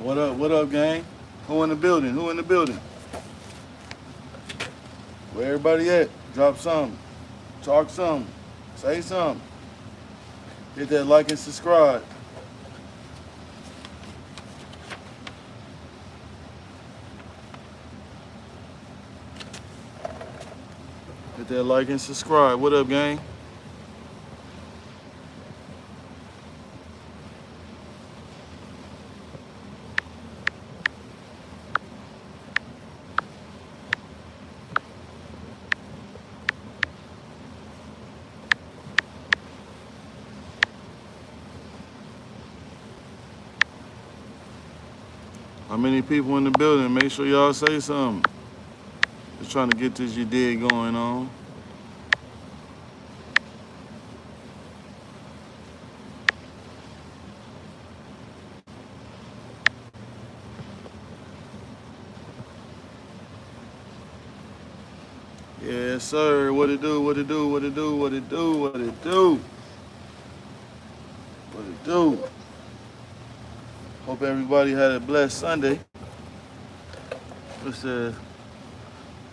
What up? What up, gang? Who in the building? Who in the building? Where everybody at? Drop something. Talk something. Say something. Hit that like and subscribe. Hit that like and subscribe. What up, gang? How many people in the building? Make sure y'all say something. Just trying to get this you did going on. Yes, sir. What it do? What it do? What it do? What it do? What it do? What it do? Hope everybody had a blessed Sunday. What's the?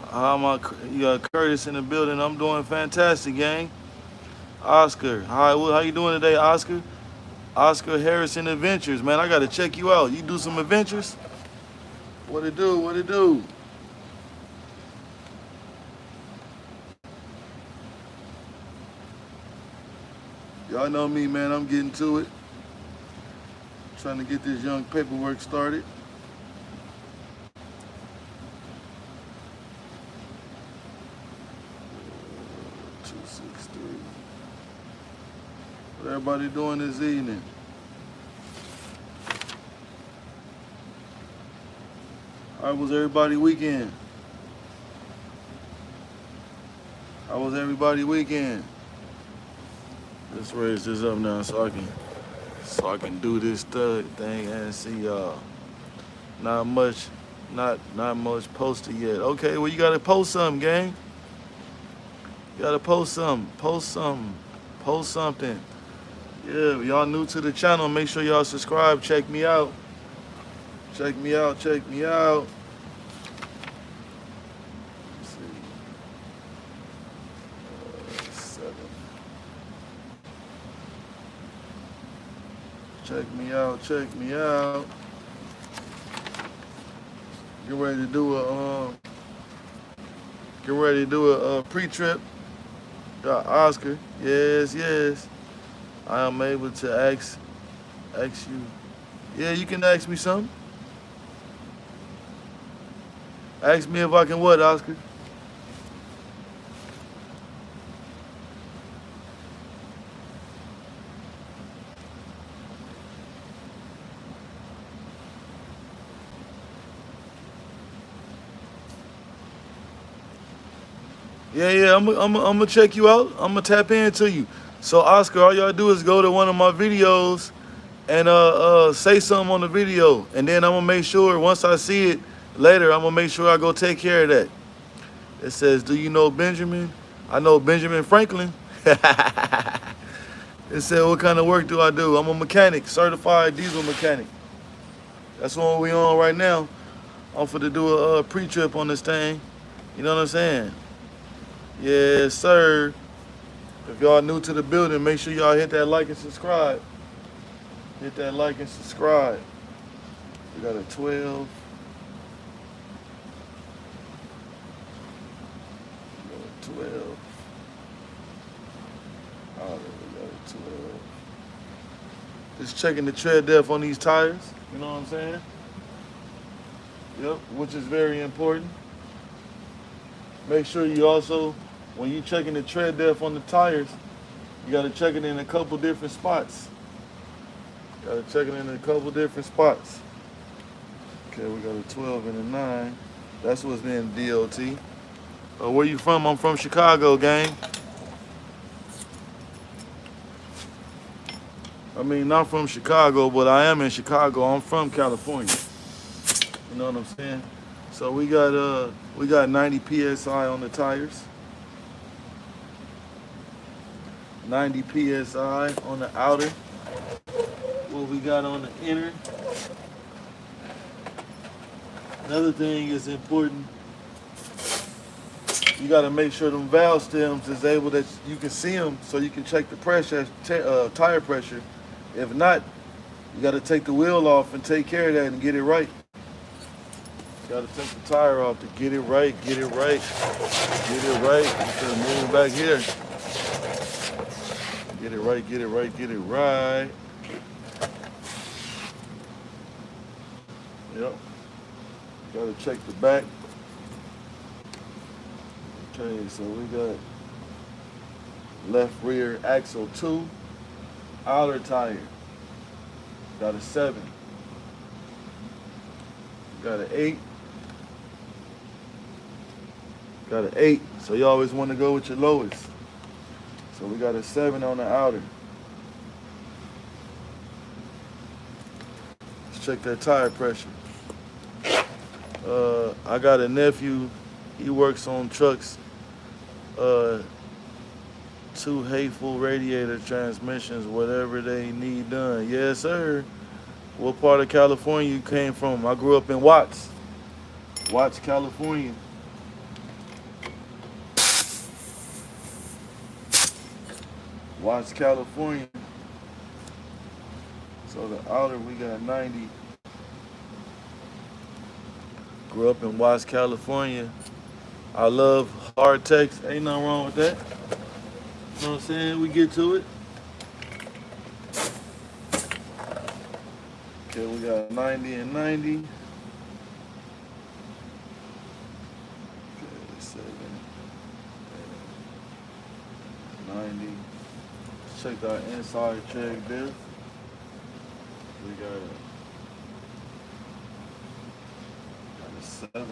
How am I? You got Curtis in the building. I'm doing fantastic, gang. Oscar, hi. How you doing today, Oscar? Oscar Harrison Adventures, man. I gotta check you out. You do some adventures? What it do? What it do? Y'all know me, man. I'm getting to it. Trying to get this young paperwork started. What everybody doing this evening? How was everybody weekend? How was everybody weekend? Let's raise this up now so I can do this thug thing and see y'all. Not much posted yet. Okay, well you gotta post something, gang. You gotta post something. Post something. Post something. Yeah, if y'all new to the channel, make sure y'all subscribe. Check me out. Check me out. Check me out. Let's see. 7. Check me out. Check me out. Get ready to do a pre-trip. Got Oscar. Yes, yes. I am able to ask you. Yeah, you can ask me something. Ask me if I can what, Oscar? Yeah, I'm gonna check you out. I'm gonna tap into you. So Oscar, all y'all do is go to one of my videos and say something on the video, and then I'm gonna make sure once I see it later, I'm gonna make sure I go take care of that. It says, "Do you know Benjamin?" I know Benjamin Franklin. It said, "What kind of work do I do?" I'm a mechanic, certified diesel mechanic. That's what we on right now. I'm for to do a pre-trip on this thing. You know what I'm saying? Yes, sir. If y'all new to the building, make sure y'all hit that like and subscribe. Hit that like and subscribe. We got a 12. We got a 12. Oh, we got a 12. Just checking the tread depth on these tires. You know what I'm saying? Yep, which is very important. Make sure you also, when you're checking the tread depth on the tires, you got to check it in a couple different spots. Got to check it in a couple different spots. Okay, we got a 12 and a 9. That's what's in DOT. Where you from? I'm from Chicago, gang. I mean, not from Chicago, but I am in Chicago. I'm from California. You know what I'm saying? So we got 90 psi on the tires. 90 psi on the outer. What we got on the inner? Another thing is important. You got to make sure them valve stems is able that you can see them, so you can check the pressure, tire pressure. If not, you got to take the wheel off and take care of that and get it right. You got to take the tire off to get it right, get it right, get it right. Instead of moving back here. Get it right, get it right, get it right. Yep. Got to check the back. Okay, so we got left rear axle 2, outer tire. Got a 7. Got an 8. Got an 8. So you always want to go with your lowest. So we got a 7 on the outer. Let's check that tire pressure. I got a nephew. He works on trucks. 2 hateful radiator transmissions, whatever they need done. Yes, sir. What part of California you came from? I grew up in Watts, California. Watts, California. So the outer, we got 90. Grew up in Watts, California. I love hard text. Ain't nothing wrong with that. You know what I'm saying? We get to it. Okay, we got 90 and 90. Okay, 7, 90. Let's check our inside check diff. We got a 7,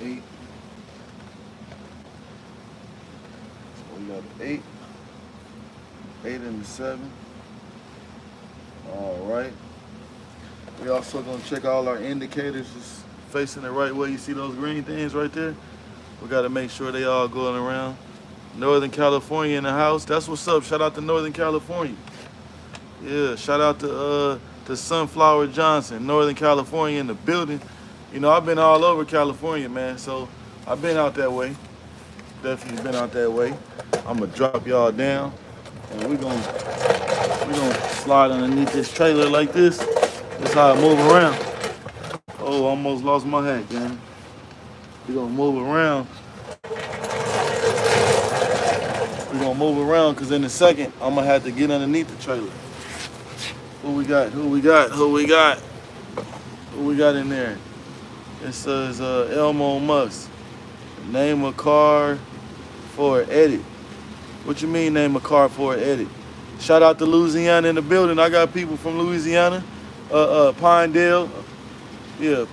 8. So we got an 8. 8 and a 7. All right. We also gonna check all our indicators just facing the right way. You see those green things right there? We gotta make sure they all going around. Northern California in the house. That's what's up. Shout out to Northern California. Yeah, shout out to Sunflower Johnson, Northern California in the building. You know, I've been all over California, man. So I've been out that way. Definitely been out that way. I'm gonna drop y'all down, and we're gonna slide underneath this trailer like this. That's how I move around. Oh, almost lost my hat, man. We're gonna move around. We're gonna move around because in a second I'm gonna have to get underneath the trailer. Who we got? Who we got? Who we got? Who we got in there? It says Elmo Musk. Name a car for an edit. What you mean name a car for an edit? Shout out to Louisiana in the building. I got people from Louisiana. Pinedale. Yeah,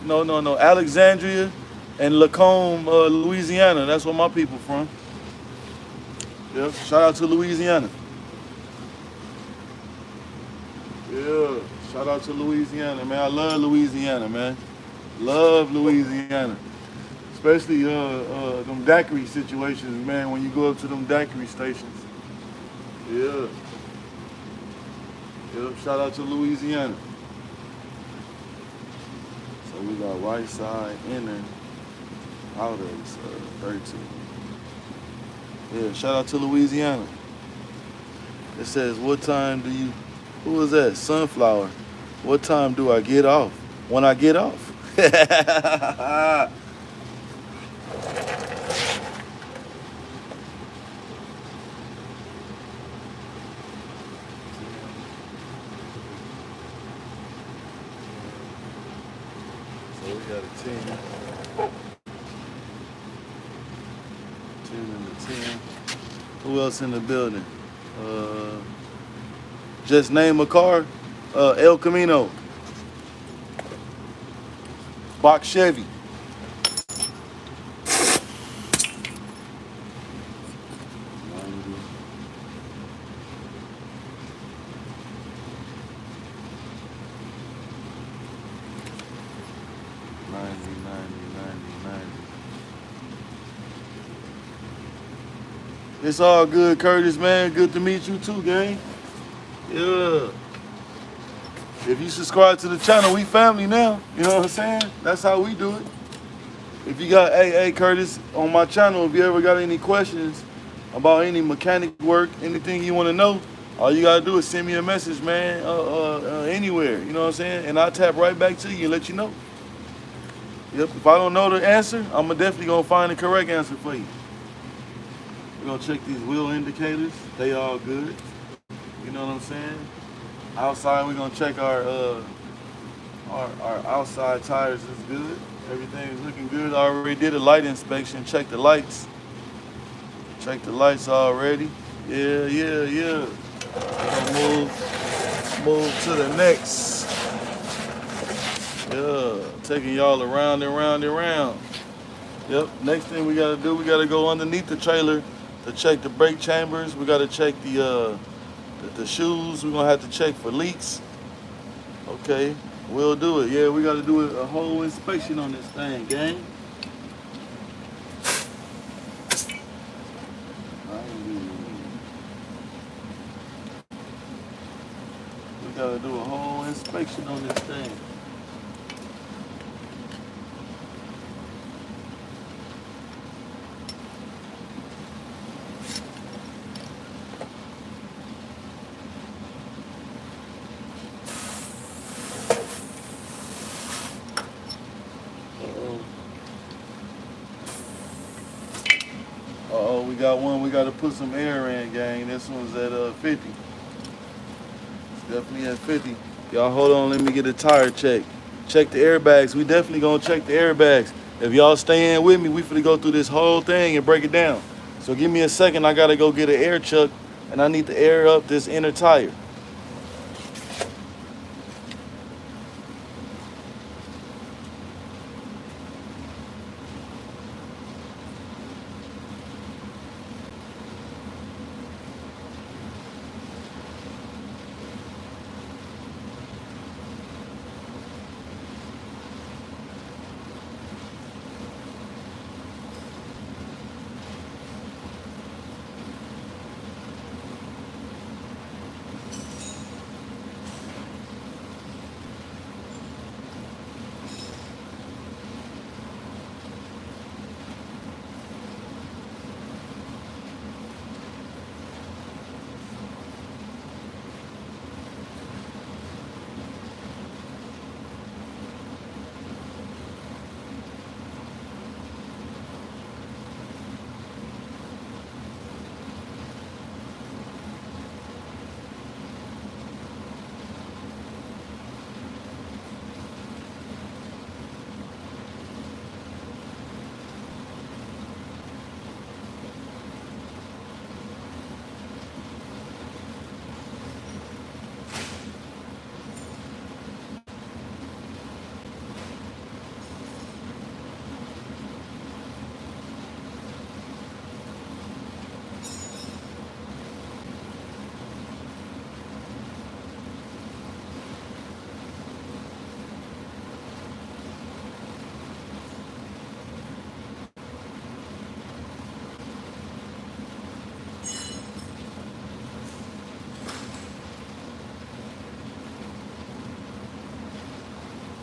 no. Alexandria and Lacombe, Louisiana. That's where my people from. Yeah, shout out to Louisiana. Yeah, shout out to Louisiana, man. I love Louisiana, man. Love Louisiana. Especially them daiquiri situations, man, when you go up to them daiquiri stations. Yeah. Yep, shout out to Louisiana. So we got right side, inner, outer, 32. Yeah, shout out to Louisiana. It says, what time do you, who was that? Sunflower. What time do I get off? When I get off. So we got a 10. 10 and a 10. Who else in the building? Just name a car. El Camino. Box Chevy. It's all good, Curtis, man. Good to meet you too, gang. Yeah. If you subscribe to the channel, we family now. You know what I'm saying? That's how we do it. If you got, hey Curtis, on my channel, if you ever got any questions about any mechanic work, anything you want to know, all you gotta do is send me a message, man, anywhere. You know what I'm saying? And I'll tap right back to you and let you know. Yep. If I don't know the answer, I'm definitely gonna find the correct answer for you. We're gonna check these wheel indicators. They all good. You know what I'm saying? Outside, we're gonna check our outside tires is good. Everything is looking good. I already did a light inspection. Check the lights. Check the lights already. Yeah. We're gonna move to the next. Yeah, taking y'all around and round and round. Yep. Next thing we gotta do, we gotta go underneath the trailer to check the brake chambers. We gotta check the shoes. We're gonna have to check for leaks. Okay, we'll do it. Yeah, we gotta do a whole inspection on this thing, gang. We gotta do a whole inspection on this thing. We got one. We got to put some air in, gang. This one's at 50. It's definitely at 50. Y'all hold on. Let me get a tire check. Check the airbags. We definitely gonna check the airbags. If y'all stay in with me, we finna go through this whole thing and break it down. So give me a second. I gotta go get an air chuck, and I need to air up this inner tire.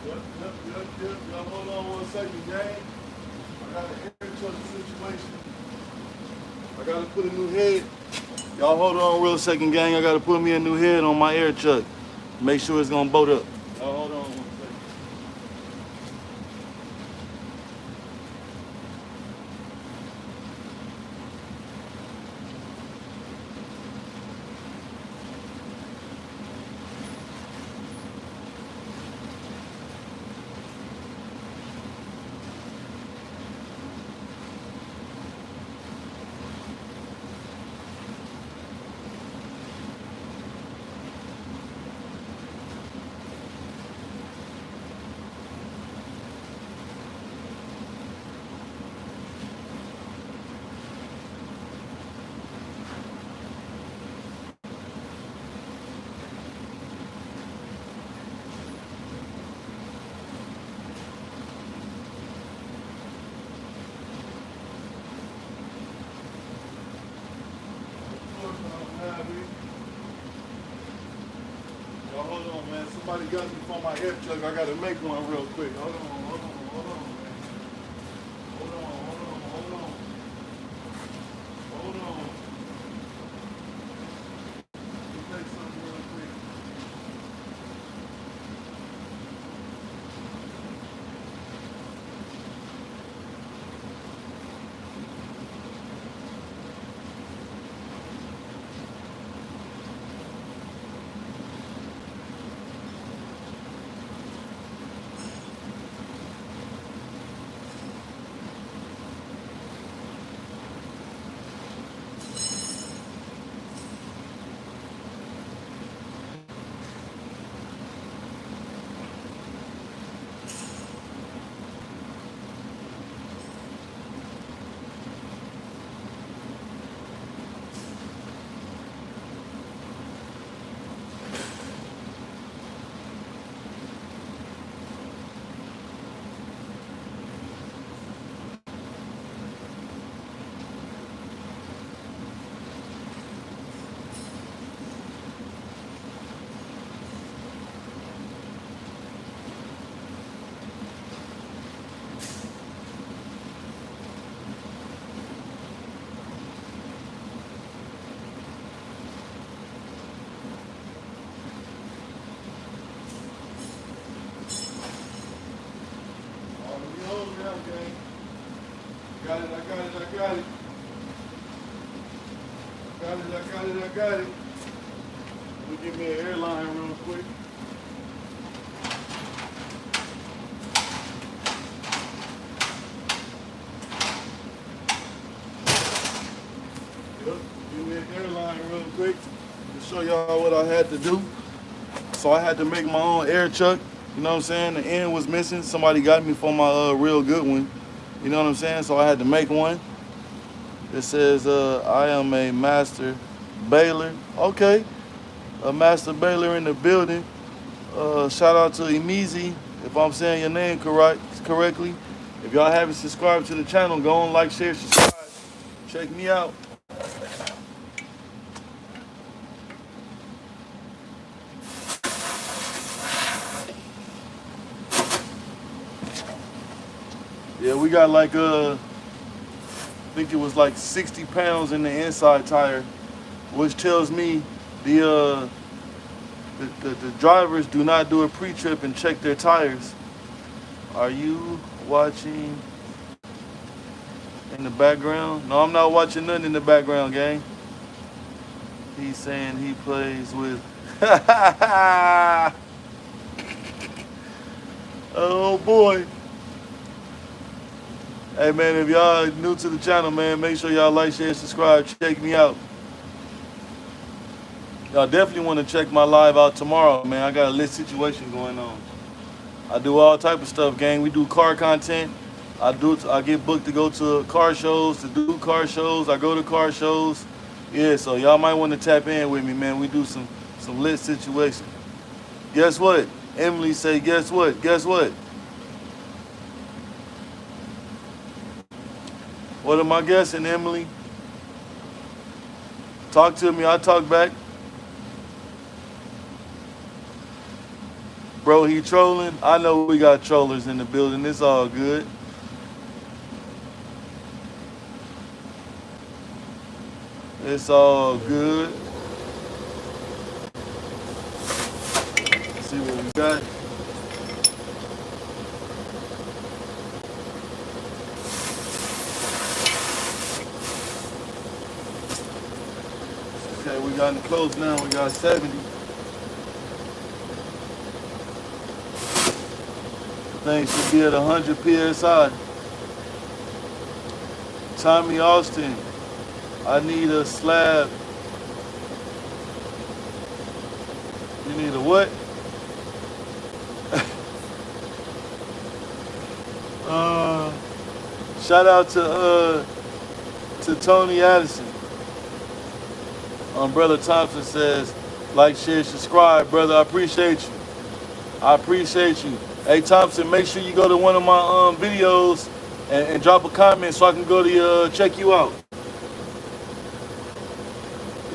Yep. Y'all hold on 1 second, gang. I got an air truck situation. I gotta put a new head. Y'all hold on real second, gang. I gotta put me a new head on my air truck. Make sure it's gonna boat up. Y'all hold on 1 second. somebody got me for my air truck. I gotta make one real quick. Hold on, man. Hold on. Let me make something real quick. Okay. Got it. Let me give me an airline real quick. Yep, give me an airline real quick to show y'all what I had to do. So I had to make my own air chuck. You know what I'm saying? The end was missing. Somebody got me for my real good one. You know what I'm saying? So I had to make one. It says, I am a master baler. Okay. A master baler in the building. Shout out to Emizi, if I'm saying your name correctly. If y'all haven't subscribed to the channel, go on, like, share, subscribe. Check me out. Yeah, we got like I think it was like 60 pounds in the inside tire, which tells me the drivers do not do a pre-trip and check their tires. Are you watching in the background? No, I'm not watching nothing in the background, gang. He's saying he plays with oh boy. Hey man, if y'all new to the channel, man, make sure y'all like, share, subscribe, check me out. Y'all definitely want to check my live out tomorrow, man. I got a lit situation going on. I do all type of stuff, gang. We do car content. I get booked to go to car shows, to do car shows. I go to car shows. Yeah, so y'all might want to tap in with me, man. We do some lit situation. Guess what? Emily say, guess what? Guess what? What am I guessing, Emily? Talk to me, I'll talk back. Bro, he trolling? I know we got trollers in the building. It's all good. It's all good. Let's see what we got. Okay, we got close now. We got 70. Thing should be at 100 PSI. Tommy Austin, I need a slab. You need a what? Shout out to Tony Addison. Brother Thompson says, like, share, subscribe, brother. I appreciate you. I appreciate you. Hey Thompson, make sure you go to one of my videos and drop a comment so I can go to check you out.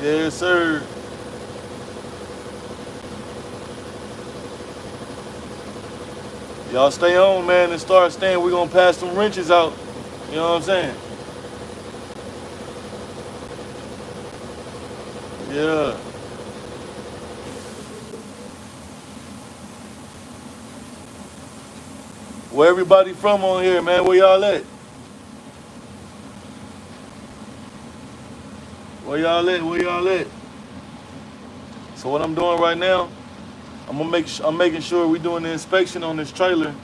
Yes, sir. Y'all stay on, man, and start staying. We're going to pass some wrenches out. You know what I'm saying? Yeah. Where everybody from on here, man? Where y'all at? Where y'all at? Where y'all at? So what I'm doing right now, I'm making sure we're doing the inspection on this trailer.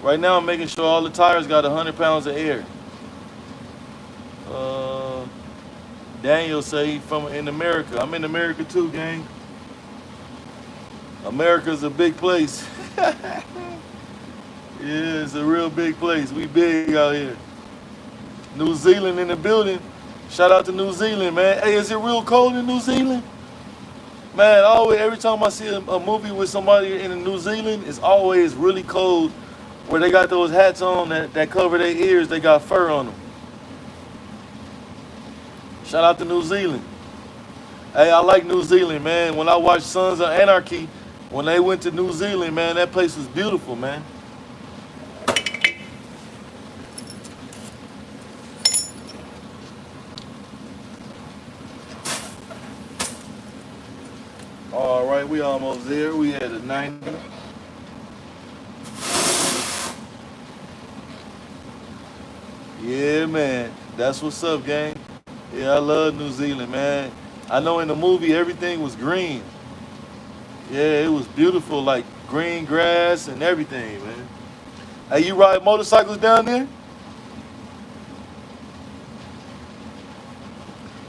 Right now, I'm making sure all the tires got 100 pounds of air. Uh, Daniel say he from in America. I'm in America too, gang. America's a big place. Yeah, it's a real big place. We big out here. New Zealand in the building. Shout out to New Zealand, man. Hey, is it real cold in New Zealand? Man, always every time I see a movie with somebody in New Zealand, it's always really cold. Where they got those hats on that cover their ears, they got fur on them. Shout out to New Zealand. Hey, I like New Zealand, man. When I watched Sons of Anarchy, when they went to New Zealand, man, that place was beautiful, man. All right, we almost there. We had a 90. Yeah, man. That's what's up, gang. Yeah, I love New Zealand, man. I know in the movie everything was green. Yeah, it was beautiful, like green grass and everything, man. Hey, you ride motorcycles down there?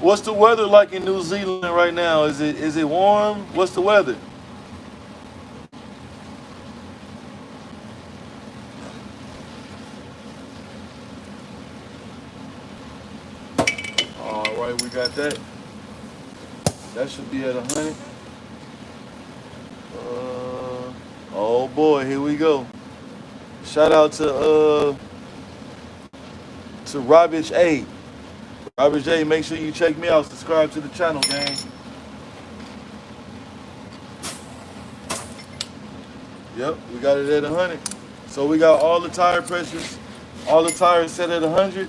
What's the weather like in New Zealand right now? Is it warm? What's the weather? All right, we got that. That should be at 100. Oh boy, here we go. Shout out to Robich A. Robich A, make sure you check me out. Subscribe to the channel, gang. Yep, we got it at 100. So we got all the tire pressures, all the tires set at 100.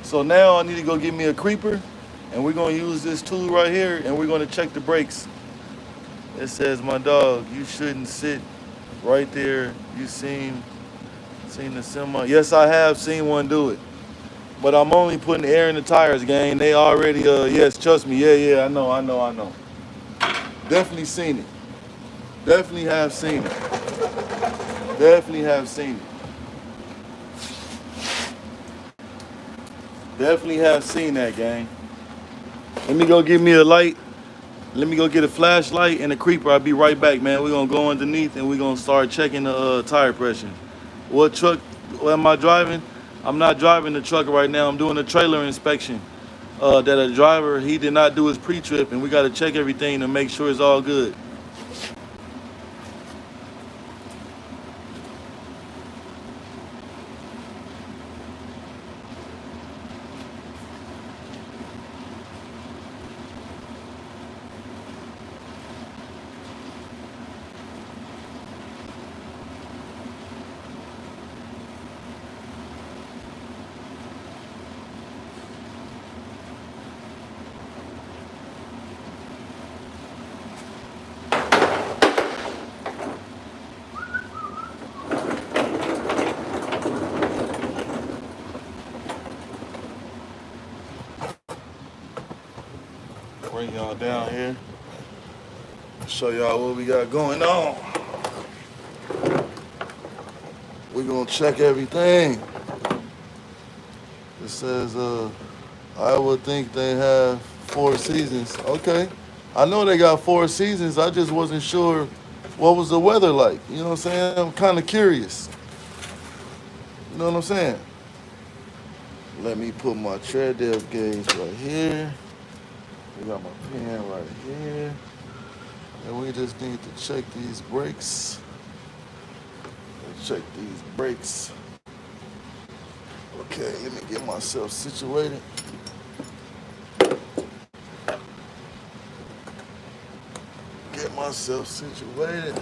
So now I need to go get me a creeper, and we're gonna use this tool right here, and we're gonna check the brakes. It says, my dog, you shouldn't sit right there. You seen the semi? Yes, I have seen one do it, but I'm only putting air in the tires, gang. They already, yes, trust me. Yeah, I know. Definitely seen it. Definitely have seen it. Definitely have seen it. Definitely have seen that, gang. Let me go get me a light. Let me go get a flashlight and a creeper. I'll be right back, man. We're going to go underneath and we're going to start checking the tire pressure. What truck am I driving? I'm not driving the truck right now. I'm doing a trailer inspection. That a driver, he did not do his pre-trip, and we got to check everything to make sure it's all good. Bring y'all down here, show y'all what we got going on. We're gonna check everything. It says, I would think they have 4 seasons. Okay, I know they got 4 seasons. I just wasn't sure what was the weather like. You know what I'm saying? I'm kind of curious. You know what I'm saying? Let me put my tread depth gauge right here. We got my pen right here. And we just need to check these brakes. Check these brakes. Okay, let me get myself situated. Get myself situated.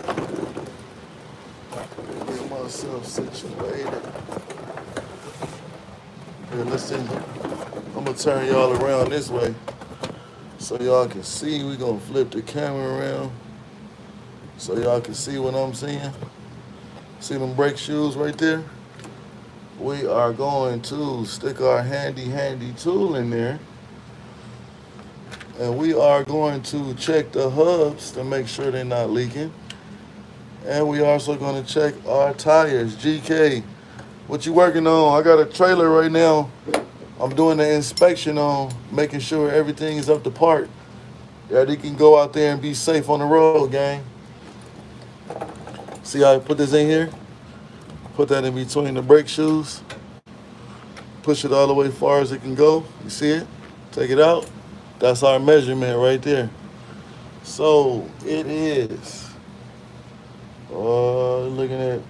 Get myself situated. Here, listen. I'm gonna turn y'all around this way so y'all can see. We gonna flip the camera around so y'all can see what I'm seeing. See them brake shoes right there? We are going to stick our handy tool in there, and we are going to check the hubs to make sure they're not leaking. And we also going to check our tires. GK, what you working on? I got a trailer right now. I'm doing the inspection on, making sure everything is up to par. That he can go out there and be safe on the road, gang. See how I put this in here? Put that in between the brake shoes. Push it all the way far as it can go. You see it? Take it out. That's our measurement right there. So it is, looking at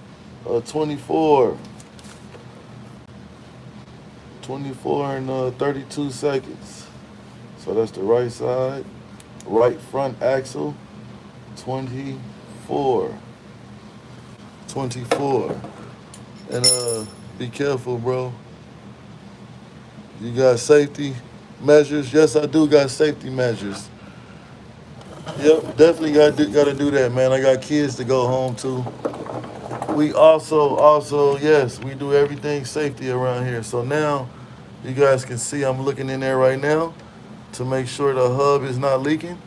24 and 32 seconds. So that's the right side, right front axle, 24. And be careful, bro. You got safety measures? Yes, I do got safety measures. Yep, definitely got to do that, man. I got kids to go home to. We also, yes, we do everything safety around here. So now you guys can see I'm looking in there right now to make sure the hub is not leaking.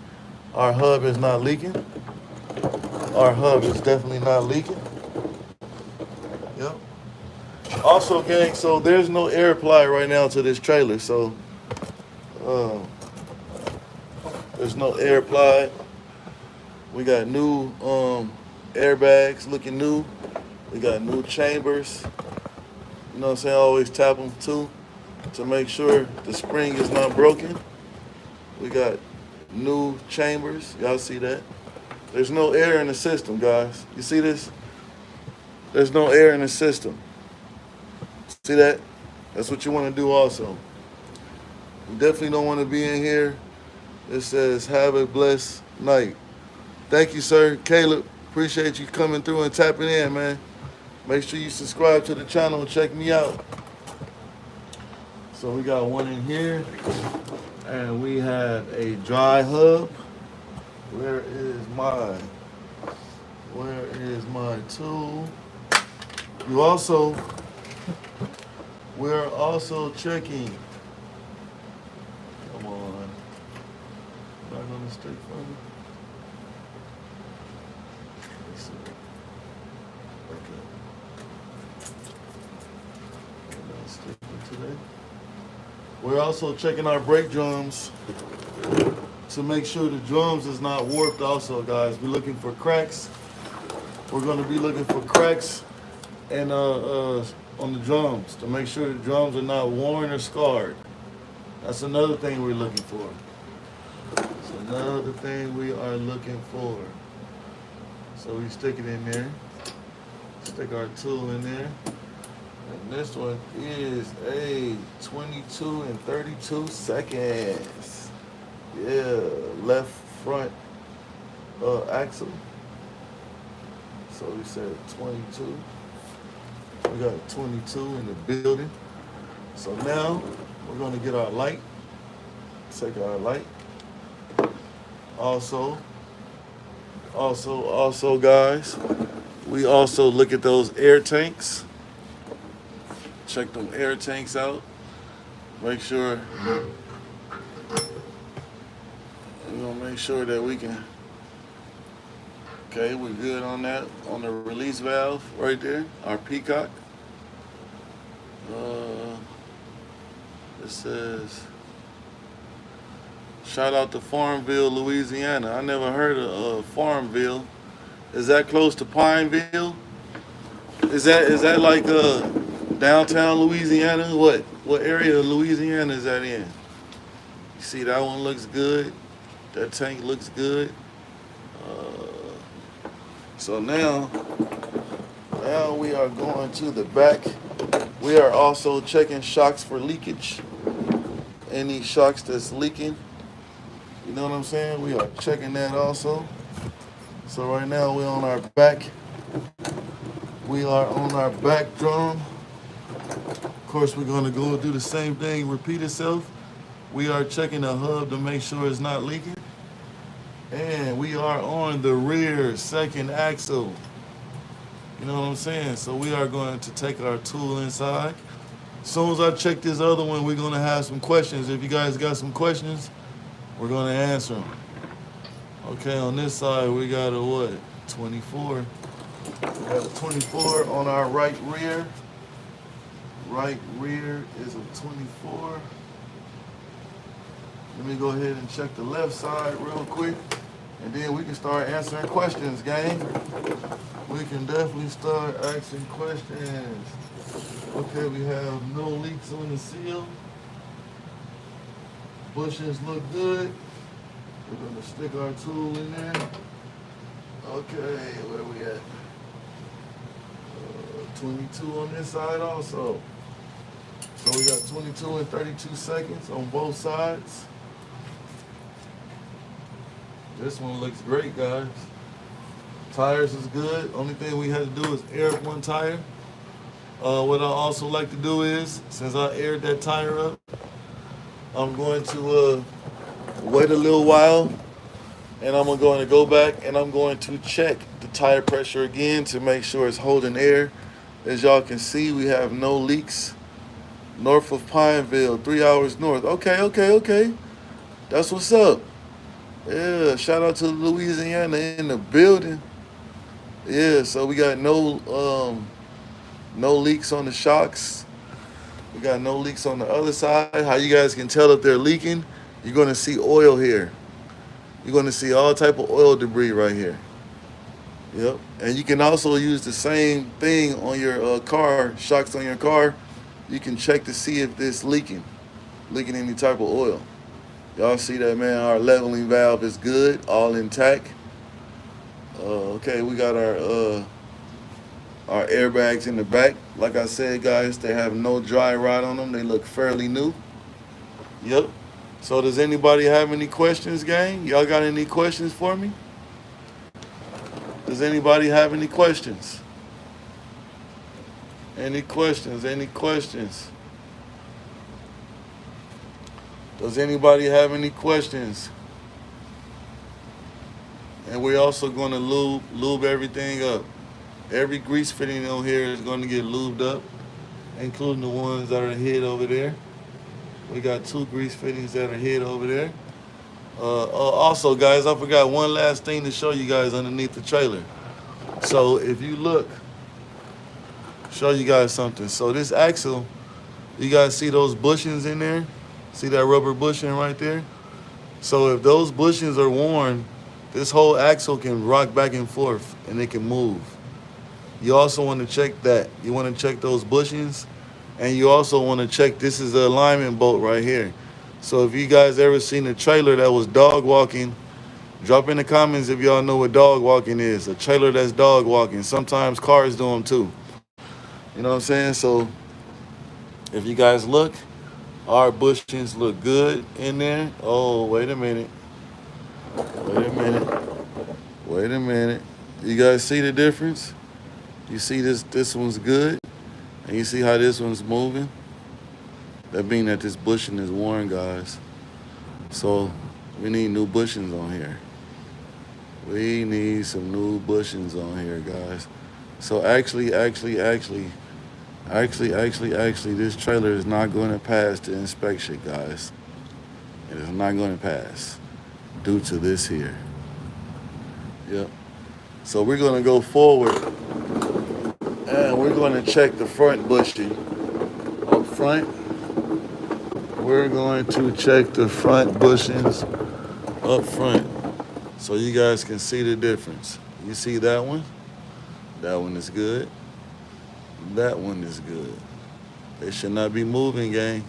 Our hub is not leaking. Our hub is definitely not leaking. Yep. Also, gang, so there's no air apply right now to this trailer, so there's no air applied. We got new airbags looking new. We got new chambers. You know what I'm saying? I always tap them too to make sure the spring is not broken. We got new chambers. Y'all see that? There's no air in the system, guys. You see this? There's no air in the system. See that? That's what you want to do also. You definitely don't want to be in here. It says, have a blessed night. Thank you, sir. Caleb, appreciate you coming through and tapping in, man. Make sure you subscribe to the channel and check me out. So we got one in here. And we have a dry hub. Where is my tool? We're also checking. Come on. Not gonna stick for me. Let's see. Okay. Not sticking today. We're also checking our brake drums to make sure the drums is not warped also, guys. We're looking for cracks. We're going to be looking for cracks and on the drums to make sure the drums are not worn or scarred. That's another thing we're looking for. That's another thing we are looking for. So we stick it in there. Stick our tool in there. And this one is a 22 and 32 seconds. Yeah, left front axle. So we said 22. We got 22 in the building. So now we're gonna get our light. Take our light. Also, guys, we also look at those air tanks. Check them air tanks out. Make sure we're gonna make sure that we can. Okay, we're good on that. On the release valve right there, our peacock. It says, shout out to Farmville, Louisiana. I never heard of Farmville. Is that close to Pineville? Is that like downtown Louisiana? What area of Louisiana is that in? You see, that one looks good. That tank looks good. So now we are going to the back. We are also checking shocks for leakage. Any shocks that's leaking. You know what I'm saying? We are checking that also. So right now we're on our back. We are on our back drum. Of course, we're gonna go do the same thing, repeat itself. We are checking the hub to make sure it's not leaking. And we are on the rear second axle. You know what I'm saying? So we are going to take our tool inside. As soon as I check this other one, we're gonna have some questions. If you guys got some questions, we're gonna answer them. Okay, on this side, we got a what? 24. We got a 24 on our right rear. Right rear is a 24. Let me go ahead and check the left side real quick, and then we can start answering questions, gang. We can definitely start asking questions. Okay, we have no leaks on the seal. Bushings look good. We're gonna stick our tool in there. Okay, where we at? 22 on this side also. So we got 22 and 32 seconds on both sides. This one looks great, guys. Tires is good. Only thing we had to do is air up one tire. What I also like to do is, since I aired that tire up, I'm going to wait a little while, and I'm going to go back and I'm going to check the tire pressure again to make sure it's holding air. As y'all can see, we have no leaks. North of Pineville, 3 hours north. Okay. That's what's up. Yeah, shout out to Louisiana in the building. Yeah, so we got no leaks on the shocks. We got no leaks on the other side. How you guys can tell if they're leaking, you're gonna see oil here. You're gonna see all type of oil debris right here. Yep, and you can also use the same thing on your car, shocks on your car. You can check to see if it's leaking any type of oil. Y'all see that, man? Our leveling valve is good, all intact. Okay, we got our airbags in the back. Like I said, guys, they have no dry rot on them. They look fairly new. Yep. So does anybody have any questions, gang? Y'all got any questions for me? Does anybody have any questions? Any questions? Does anybody have any questions? And we're also going to lube everything up. Every grease fitting on here is going to get lubed up, including the ones that are hid over there. We got 2 grease fittings that are hid over there. Also, guys, I forgot one last thing to show you guys underneath the trailer. So if you look, show you guys something. So this axle, you guys see those bushings in there? See that rubber bushing right there? So if those bushings are worn, this whole axle can rock back and forth and it can move. You also want to check that. You want to check those bushings, and you also want to check, this is the alignment bolt right here. So if you guys ever seen a trailer that was dog walking, drop in the comments if y'all know what dog walking is. A trailer that's dog walking. Sometimes cars do them too. You know what I'm saying? So if you guys look, our bushings look good in there. Oh, wait a minute. You guys see the difference? You see this one's good, and you see how this one's moving? That means that this bushing is worn, guys. So we need new bushings on here. We need some new bushings on here, guys. So actually, this trailer is not going to pass the inspection, guys. It is not going to pass due to this here. Yep. So we're going to go forward, and we're going to check the front bushing up front. We're going to check the front bushings up front so you guys can see the difference. You see that one? That one is good. That one is good. They should not be moving, gang.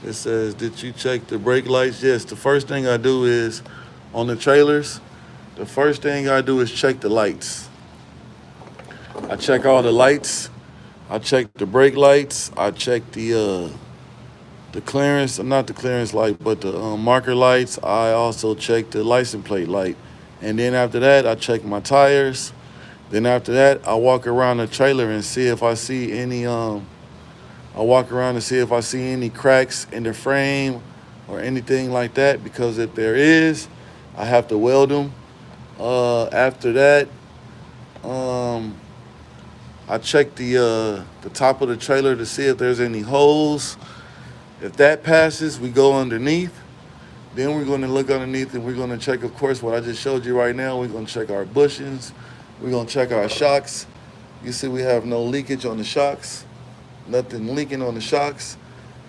It says, did you check the brake lights? Yes, the first thing I do is, on the trailers, the first thing I do is check the lights. I check all the lights. I check the brake lights. I check the clearance, not the clearance light, but the marker lights. I also check the license plate light. And then after that, I check my tires. Then after that, I walk around the trailer and see if I see any I walk around and see if I see any cracks in the frame or anything like that, because if there is, I have to weld them. After that, um, I check the top of the trailer to see if there's any holes. If that passes, we go underneath. Then we're going to look underneath and we're going to check, of course, what I just showed you right now. We're going to check our bushings. We're going to check our shocks. You see we have no leakage on the shocks, nothing leaking on the shocks.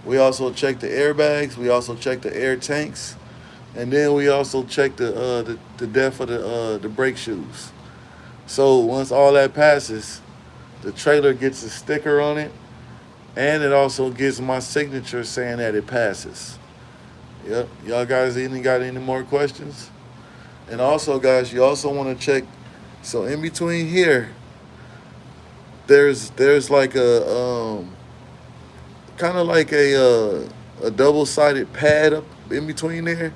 We also check the airbags. We also check the air tanks. And then we also check the depth of the brake shoes. So once all that passes, the trailer gets a sticker on it, and it also gets my signature saying that it passes. Yep. Y'all guys got any more questions? And also, guys, you also want to check. So in between here, there's like a kind of like a double-sided pad up in between there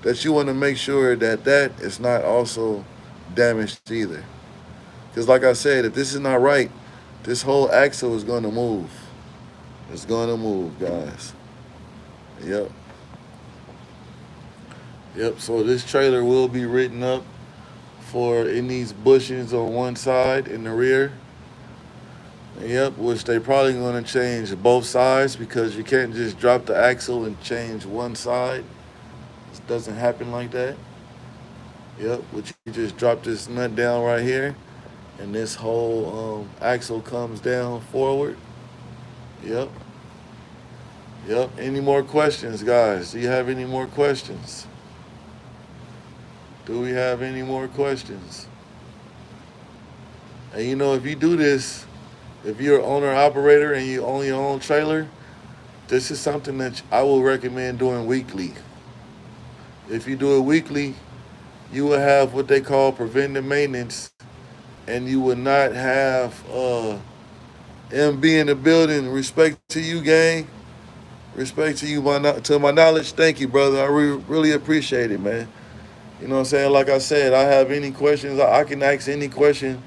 that you want to make sure that that is not also damaged either. Because like I said, if this is not right, this whole axle is going to move. It's going to move, guys. Yep. Yep, so this trailer will be written up for it needs bushings on one side in the rear. Yep, which they probably going to change both sides, because you can't just drop the axle and change one side. It doesn't happen like that. Yep, which you just drop this nut down right here, and this whole axle comes down forward. Yep. Yep. Any more questions, guys? Do you have any more questions? Do we have any more questions? And you know, if you do this, if you're an owner operator and you own your own trailer, this is something that I will recommend doing weekly. If you do it weekly, you will have what they call preventive maintenance, and you will not have MB in the building. Respect to you, gang. Respect to you, to my knowledge. Thank you, brother. I really appreciate it, man. You know what I'm saying? Like I said, I have any questions. I can ask any question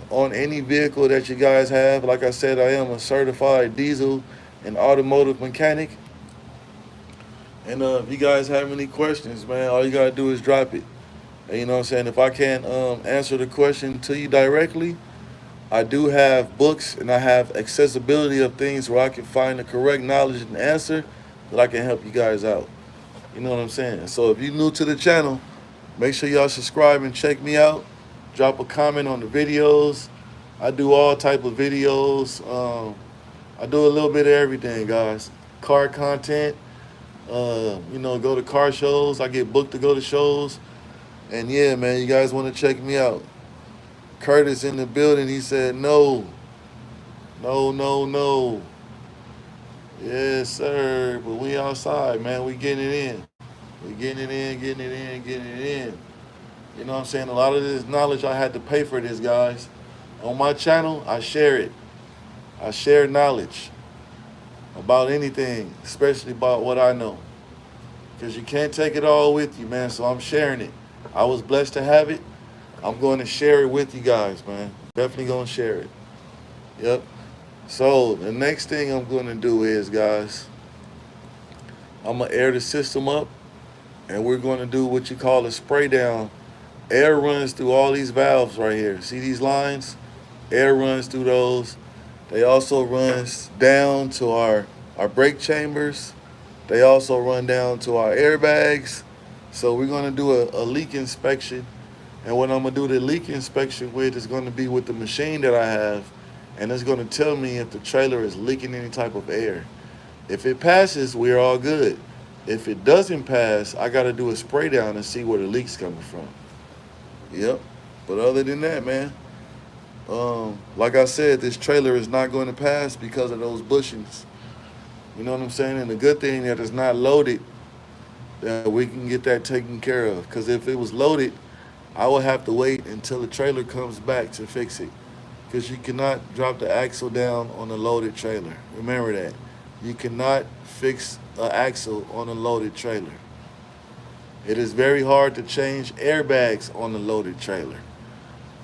on any vehicle that you guys have. Like I said, I am a certified diesel and automotive mechanic. And if you guys have any questions, man, all you gotta do is drop it. And you know what I'm saying? If I can't answer the question to you directly, I do have books and I have accessibility of things where I can find the correct knowledge and answer that I can help you guys out. You know what I'm saying? So if you're new to the channel, make sure y'all subscribe and check me out. Drop a comment on the videos. I do all type of videos. I do a little bit of everything, guys. Car content. You know, go to car shows. I get booked to go to shows. And yeah, man, you guys want to check me out. Curtis in the building, he said no. No, no, no. Yes, sir. But we outside, man. We getting it in. We getting it in, getting it in, getting it in. You know what I'm saying? A lot of this knowledge, I had to pay for this, guys. On my channel, I share it. I share knowledge about anything, especially about what I know. Because you can't take it all with you, man, so I'm sharing it. I was blessed to have it. I'm going to share it with you guys, man. Definitely going to share it. Yep. So the next thing I'm going to do is, guys, I'm going to air the system up, and we're going to do what you call a spray down. Air runs through all these valves right here. See these lines? Air runs through those. They also runs down to our brake chambers. They also run down to our airbags. So we're going to do a leak inspection. And what I'm going to do the leak inspection with is going to be with the machine that I have. And it's going to tell me if the trailer is leaking any type of air. If it passes, we're all good. If it doesn't pass, I got to do a spray down and see where the leak's coming from. Yep. But other than that, man, like I said, this trailer is not going to pass because of those bushings. You know what I'm saying? And the good thing that it's not loaded, that we can get that taken care of. Because if it was loaded, I would have to wait until the trailer comes back to fix it. Because you cannot drop the axle down on a loaded trailer. Remember that. You cannot fix an axle on a loaded trailer. It is very hard to change airbags on a loaded trailer.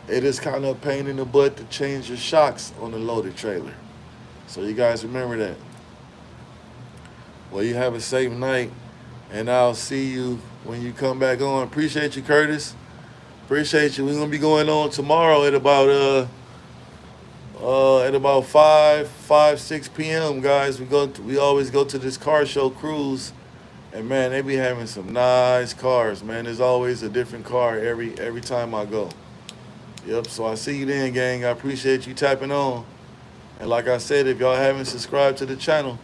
it is kind of a pain in the butt to change your shocks on a loaded trailer. So you guys remember that. Well, you have a safe night, and I'll see you when you come back on. Appreciate you, Curtis. Appreciate you. We're gonna be going on tomorrow at about 6 p.m. Guys, we always go to this car show cruise, and man, they be having some nice cars. Man, there's always a different car every time I go. Yep. So I see you then, gang. I appreciate you tapping on. And like I said, if y'all haven't subscribed to the channel,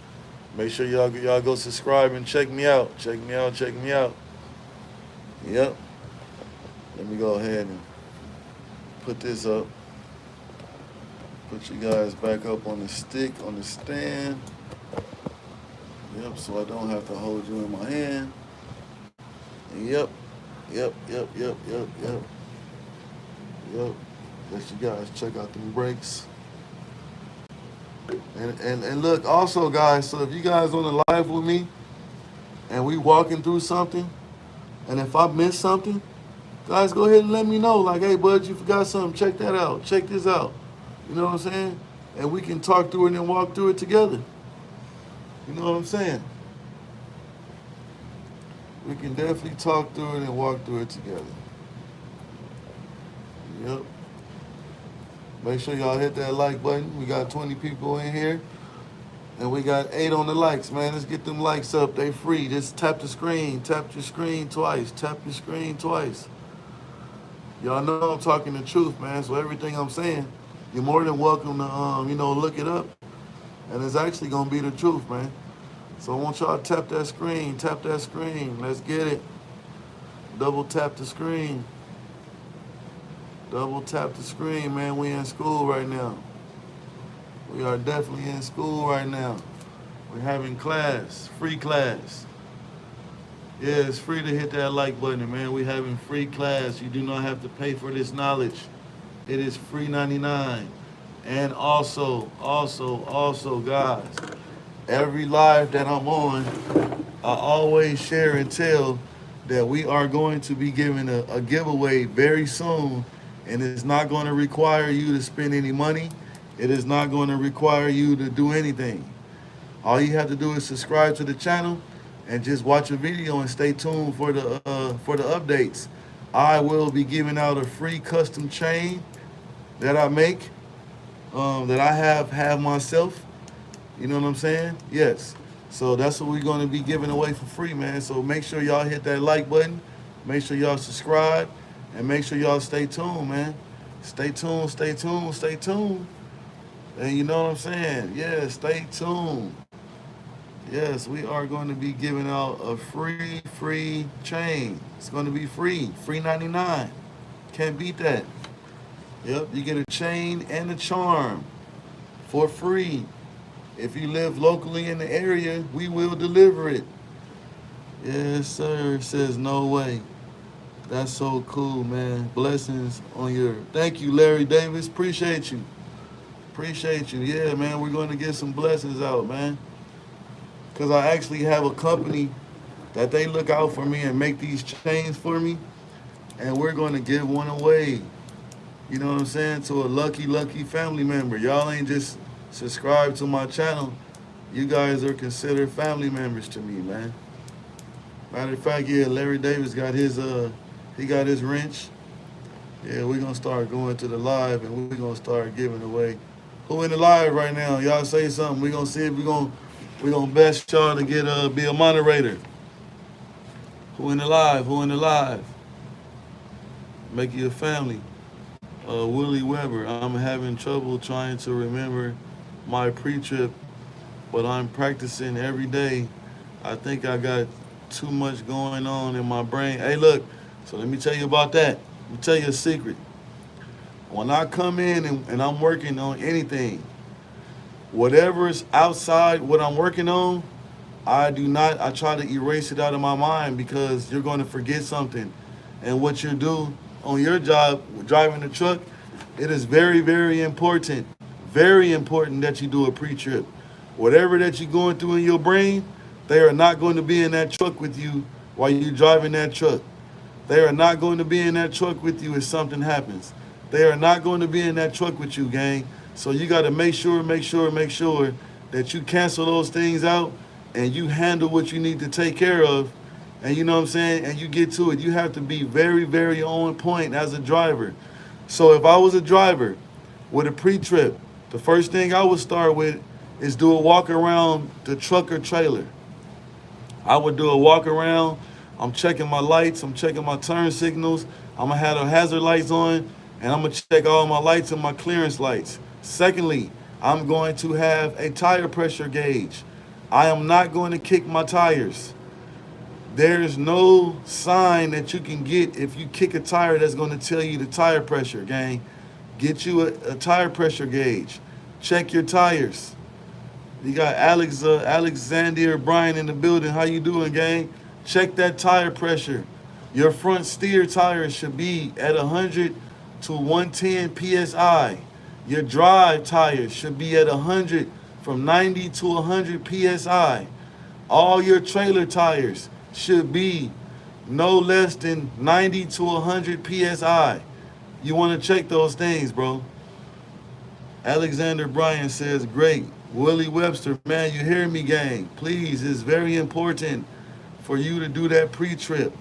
make sure y'all go subscribe and check me out. Check me out. Check me out. Yep. Let me go ahead and put this up. Put you guys back up on the stick, on the stand. Yep, so I don't have to hold you in my hand. Yep. Yep. Let you guys check out the brakes. And look, also guys, so if you guys on the live with me and we walking through something, and if I miss something, guys, go ahead and let me know. Like, hey, bud, you forgot something. Check that out. Check this out. You know what I'm saying? And we can talk through it and walk through it together. You know what I'm saying? We can definitely talk through it and walk through it together. Yep. Make sure y'all hit that like button. We got 20 people in here. And we got 8 on the likes, man. Let's get them likes up. They free. Just tap the screen. Tap your screen twice. Tap your screen twice. Y'all know I'm talking the truth, man. So everything I'm saying, you're more than welcome to, look it up. And it's actually going to be the truth, man. So I want y'all to tap that screen. Tap that screen. Let's get it. Double tap the screen. Double tap the screen, man. We in school right now. We are definitely in school right now. We're having class, free class. Yeah, it's free to hit that like button, man. We're having free class. You do not have to pay for this knowledge. It is free 99. And also, guys, every live that I'm on, I always share and tell that we are going to be giving a giveaway very soon, and it's not going to require you to spend any money. It is not going to require you to do anything. All you have to do is subscribe to the channel and just watch a video and stay tuned for the updates. I will be giving out a free custom chain that I make, that I have myself. You know what I'm saying? Yes. So that's what we're going to be giving away for free, man. So make sure y'all hit that like button. Make sure y'all subscribe. And make sure y'all stay tuned, man. Stay tuned, stay tuned, stay tuned. And you know what I'm saying? Yeah, stay tuned. Yes, we are going to be giving out a free chain. It's going to be free 99. Can't beat that. Yep, you get a chain and a charm for free. If you live locally in the area, we will deliver it. Yes, sir. It says no way. That's so cool, man. Blessings on your... Thank you, Larry Davis. Appreciate you. Appreciate you. Yeah, man, we're going to get some blessings out, man. Because I actually have a company that they look out for me and make these chains for me. And we're going to give one away. You know what I'm saying? To a lucky family member. Y'all ain't just subscribed to my channel. You guys are considered family members to me, man. Matter of fact, yeah, Larry Davis got his he got his wrench. Yeah, we're gonna start going to the live and we're gonna start giving away. Who in the live right now? Y'all say something. We're gonna see if we're gonna best y'all to get be a moderator. Who in the live? Who in the live? Make you a family. Willie Weber, I'm having trouble trying to remember my pre-trip, but I'm practicing every day. I think I got too much going on in my brain. Hey, look, so let me tell you about that. Let me tell you a secret. When I come in and I'm working on anything, whatever's outside what I'm working on, I try to erase it out of my mind because you're going to forget something. And what you do on your job, driving the truck, it is very important that you do a pre-trip. Whatever that you're going through in your brain, they are not going to be in that truck with you while you're driving that truck. They are not going to be in that truck with you if something happens. They are not going to be in that truck with you, gang. So you got to make sure that you cancel those things out and you handle what you need to take care of. And you know what I'm saying? And you get to it. You have to be very, very on point as a driver. So if I was a driver with a pre-trip, the first thing I would start with is do a walk around the truck or trailer. I would do a walk around. I'm checking my lights. I'm checking my turn signals. I'm going to have the hazard lights on, and I'm going to check all my lights and my clearance lights. Secondly, I'm going to have a tire pressure gauge. I am not going to kick my tires. There's no sign that you can get if you kick a tire that's going to tell you the tire pressure, gang. Get you a tire pressure gauge. Check your tires. You got Alexander Bryan in the building. How you doing, gang? Check that tire pressure. Your front steer tires should be at 100 to 110 psi. Your drive tires should be at 100 from 90 to 100 psi. All your trailer tires should be no less than 90 to 100 psi. You want to check those things, bro. Alexander Bryan says, great. Willie Webster, man, you hear me, gang? Please, it's very important for you to do that pre-trip.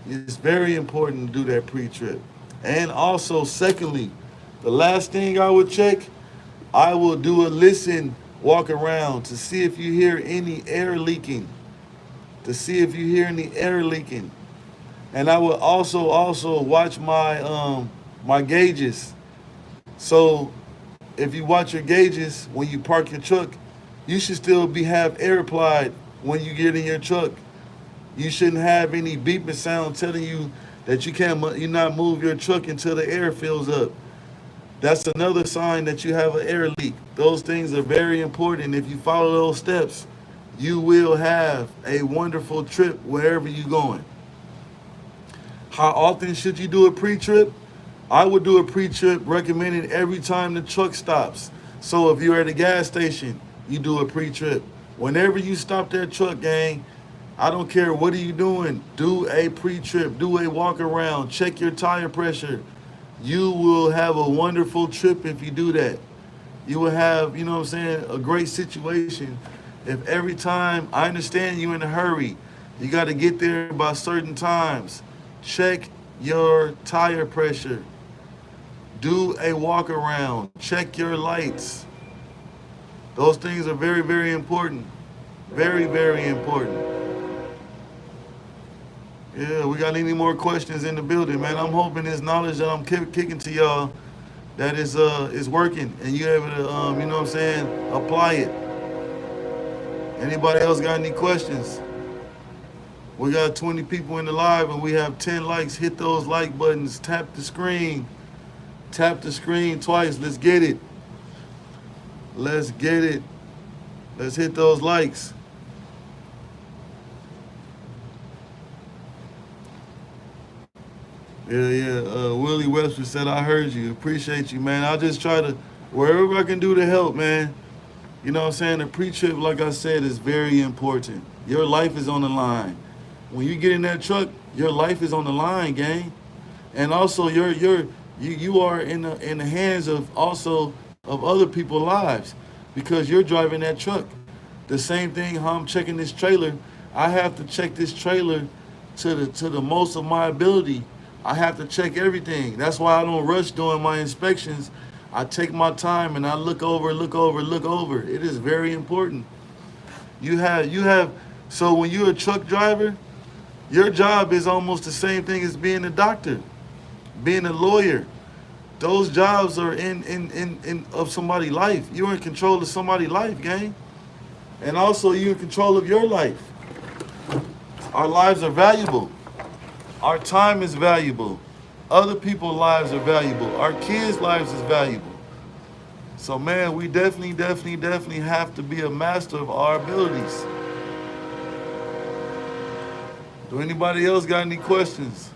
It's very important to do that pre-trip. And also, secondly, the last thing I would check, I will do a listen walk around to see if you hear any air leaking. And I will also watch my my gauges. So if you watch your gauges when you park your truck, you should still have air applied when you get in your truck. You shouldn't have any beeping sound telling you that you not move your truck until the air fills up. That's another sign that you have an air leak. Those things are very important. If you follow those steps, you will have a wonderful trip wherever you're going. How often should you do a pre-trip? I would do a pre-trip recommended every time the truck stops. So if you're at a gas station, you do a pre-trip. Whenever you stop that truck, gang, I don't care what are you doing, do a pre-trip, do a walk around, check your tire pressure. You will have a wonderful trip if you do that. You will have, you know what I'm saying, a great situation. If every time, I understand you in a hurry, you got to get there by certain times. Check your tire pressure. Do a walk around. Check your lights. Those things are very, very important. Very, very important. Yeah, we got any more questions in the building, man? I'm hoping this knowledge that I'm kicking to y'all that is working and you able to, you know what I'm saying, apply it. Anybody else got any questions? We got 20 people in the live and we have 10 likes. Hit those like buttons. Tap the screen. Tap the screen twice. Let's get it. Let's get it. Let's hit those likes. Yeah. Willie Webster said, I heard you. Appreciate you, man. I'll just try to, wherever I can do to help, man. You know what I'm saying? The pre-trip, like I said, is very important. Your life is on the line. When you get in that truck, your life is on the line, gang. And also, you are in the hands of other people's lives because you're driving that truck. The same thing how I'm checking this trailer. I have to check this trailer to the most of my ability. I have to check everything. That's why I don't rush doing my inspections. I take my time and I look over. It is very important. So when you're a truck driver, your job is almost the same thing as being a doctor, being a lawyer. Those jobs are in of somebody's life. You're in control of somebody's life, gang. And also you're in control of your life. Our lives are valuable. Our time is valuable. Other people's lives are valuable. Our kids' lives is valuable. So man, we definitely have to be a master of our abilities. Do anybody else got any questions?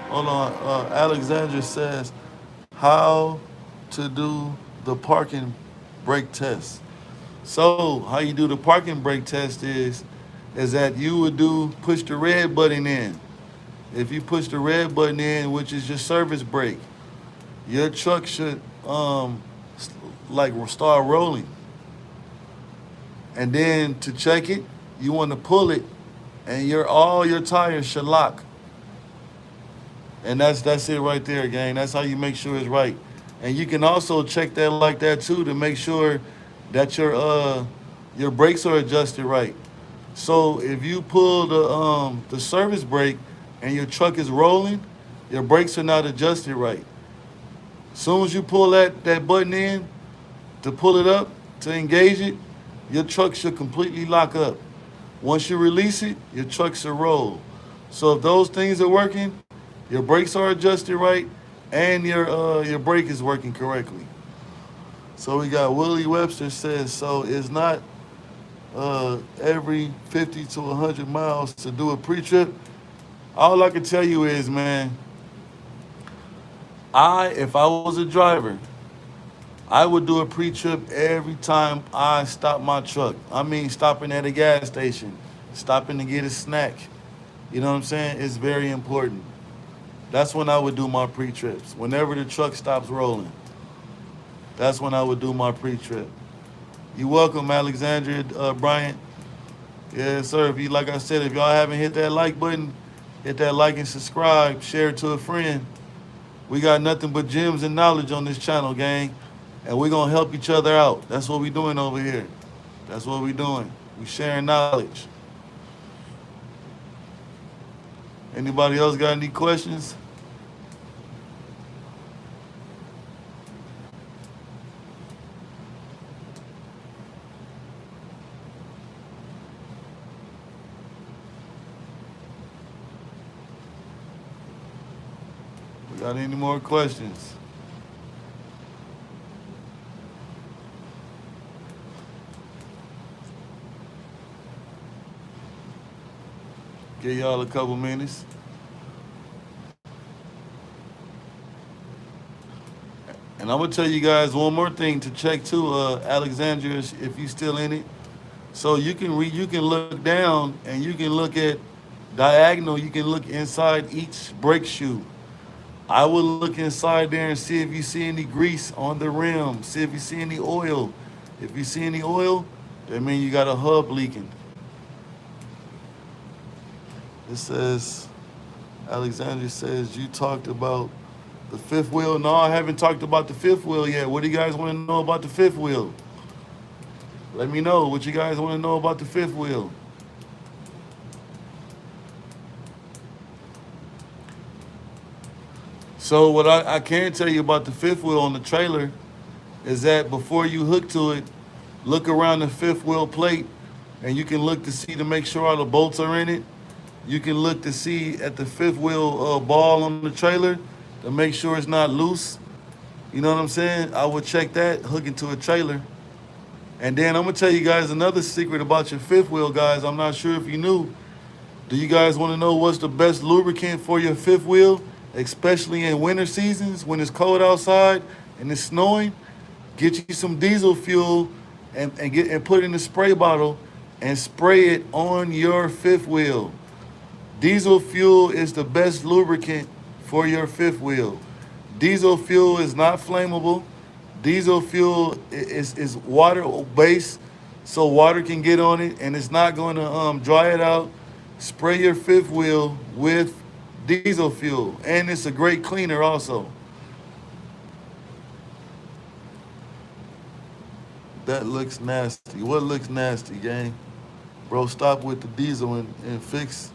Hold on. Alexandra says, how to do the parking brake test. So how you do the parking brake test is is that you would push the red button in. If you push the red button in, which is your service brake, your truck should like start rolling. And then to check it, you want to pull it, and all your tires should lock. And that's it right there, gang. That's how you make sure it's right. And you can also check that like that too to make sure that your brakes are adjusted right. So if you pull the service brake and your truck is rolling, your brakes are not adjusted right. Soon as you pull that button in to pull it up, to engage it, your truck should completely lock up. Once you release it, your truck should roll. So if those things are working, your brakes are adjusted right, and your brake is working correctly. So we got Willie Webster says, so it's not every 50 to 100 miles to do a pre-trip. All I can tell you is, man, if I was a driver, I would do a pre-trip every time I stop my truck. I mean, stopping at a gas station, stopping to get a snack. You know what I'm saying? It's very important. That's when I would do my pre-trips. Whenever the truck stops rolling, that's when I would do my pre-trip. You're welcome, Alexandria Bryant. Yes, sir. Like I said, if y'all haven't hit that like button, hit that like and subscribe. Share it to a friend. We got nothing but gems and knowledge on this channel, gang. And we're going to help each other out. That's what we're doing over here. That's what we're doing. We're sharing knowledge. Anybody else got any questions? We got any more questions? Give y'all a couple minutes. And I'm gonna tell you guys one more thing to check too, Alexandria, if you still in it. So you can look down and you can look at diagonal. You can look inside each brake shoe. I would look inside there and see if you see any grease on the rim. See if you see any oil. If you see any oil, that means you got a hub leaking. It says, Alexandria says, you talked about the fifth wheel. No, I haven't talked about the fifth wheel yet. What do you guys want to know about the fifth wheel? Let me know what you guys want to know about the fifth wheel. So what I can tell you about the fifth wheel on the trailer is that before you hook to it, look around the fifth wheel plate, and you can look to see to make sure all the bolts are in it. You can look to see at the fifth wheel ball on the trailer to make sure it's not loose. You know what I'm saying? I would check that, hook it to a trailer. And then I'm going to tell you guys another secret about your fifth wheel, guys. I'm not sure if you knew. Do you guys want to know what's the best lubricant for your fifth wheel, especially in winter seasons when it's cold outside and it's snowing? Get you some diesel fuel and put it in a spray bottle and spray it on your fifth wheel. Diesel fuel is the best lubricant for your fifth wheel. Diesel fuel is not flammable. Diesel fuel is water-based, so water can get on it, and it's not going to dry it out. Spray your fifth wheel with diesel fuel, and it's a great cleaner also. That looks nasty. What looks nasty, gang? Bro, stop with the diesel and fix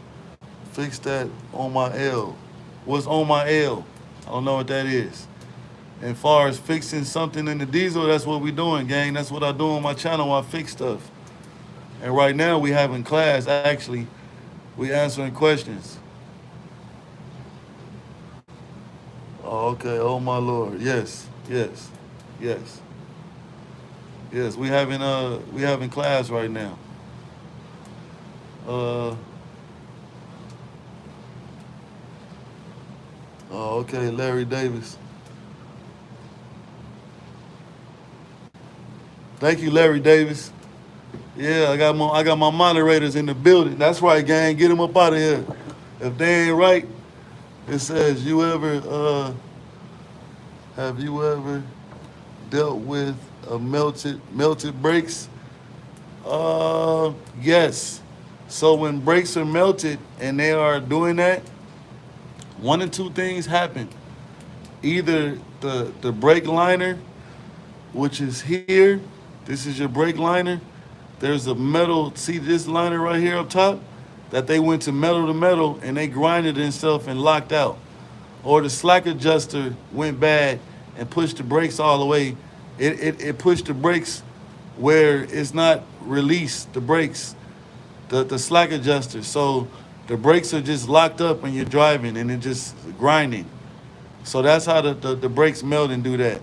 that on my L. What's on my L? I don't know what that is. And far as fixing something in the diesel, that's what we doing, gang. That's what I do on my channel. I fix stuff. And right now we having class, actually. We answering questions. Oh, okay. Oh my Lord. Yes. Yes. Yes. Yes. We having class right now. Oh, okay, Larry Davis. Thank you, Larry Davis. Yeah, I got my moderators in the building. That's right, gang. Get them up out of here. If they ain't right, it says have you ever dealt with a melted brakes? Yes. So when brakes are melted and they are doing that, one of two things happen. Either the brake liner, which is here, this is your brake liner. There's a metal, see this liner right here up top? That they went to metal and they grinded itself and locked out. Or the slack adjuster went bad and pushed the brakes all the way. It pushed the brakes where it's not released, the brakes, the slack adjuster. So the brakes are just locked up when you're driving and it just grinding. So that's how the brakes melt and do that.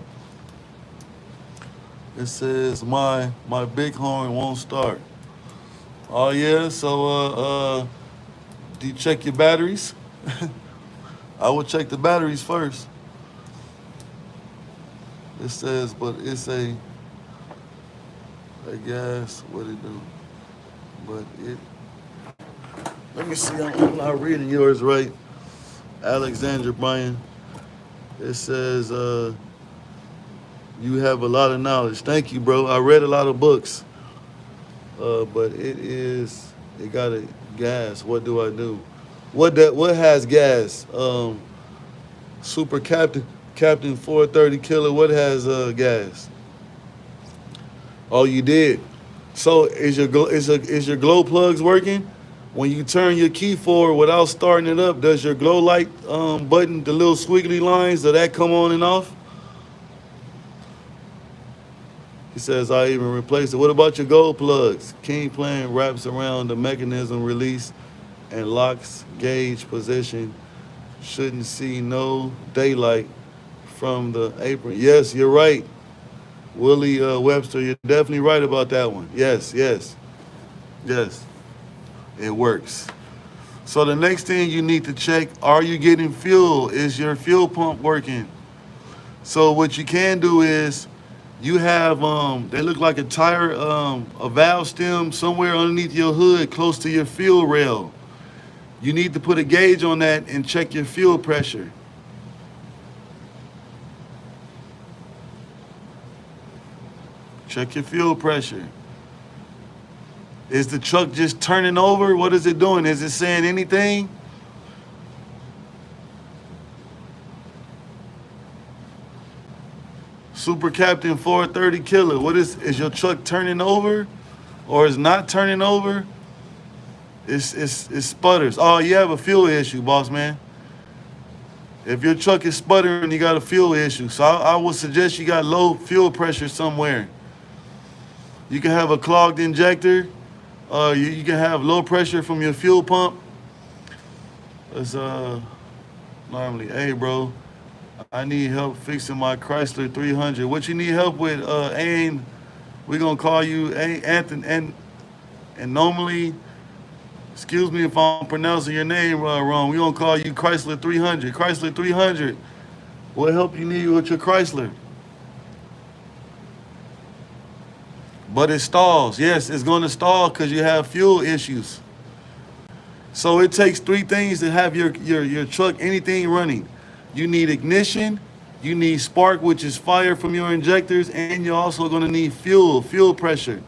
It says my bighorn won't start. Oh yeah, so do you check your batteries? I would check the batteries first. It says, but it's I guess what it do. But it, let me see, I'm not reading yours right. Alexandra Bryan. It says, you have a lot of knowledge. Thank you, bro. I read a lot of books. But it got a gas. What do I do? What has gas? Super Captain 430 Killer, what has gas? Oh, you did. So is your glow plugs working? When you turn your key forward without starting it up, does your glow light button, the little squiggly lines, does that come on and off? He says, I even replaced it. What about your gold plugs? King plan wraps around the mechanism release and locks gauge position. Shouldn't see no daylight from the apron. Yes, you're right. Willie Webster, you're definitely right about that one. Yes. It works. So the next thing you need to check, are you getting fuel? Is your fuel pump working? So what you can do is, you have, they look like a tire, a valve stem somewhere underneath your hood close to your fuel rail. You need to put a gauge on that and check your fuel pressure. Check your fuel pressure. Is the truck just turning over? What is it doing? Is it saying anything? Super Captain 430 Killer. What is your truck turning over or is not turning over? It sputters. Oh, you have a fuel issue, boss man. If your truck is sputtering, you got a fuel issue. So I would suggest you got low fuel pressure somewhere. You can have a clogged injector. You can have low pressure from your fuel pump. It's normally, hey bro, I need help fixing my Chrysler 300. What you need help with, Ain? We're gonna call you Anthony. And normally, excuse me if I'm pronouncing your name wrong. We're gonna call you Chrysler 300. Chrysler 300. What help you need with your Chrysler? But it stalls. Yes, it's gonna stall because you have fuel issues. So it takes three things to have your truck, anything running. You need ignition, you need spark, which is fire from your injectors, and you're also gonna need fuel pressure.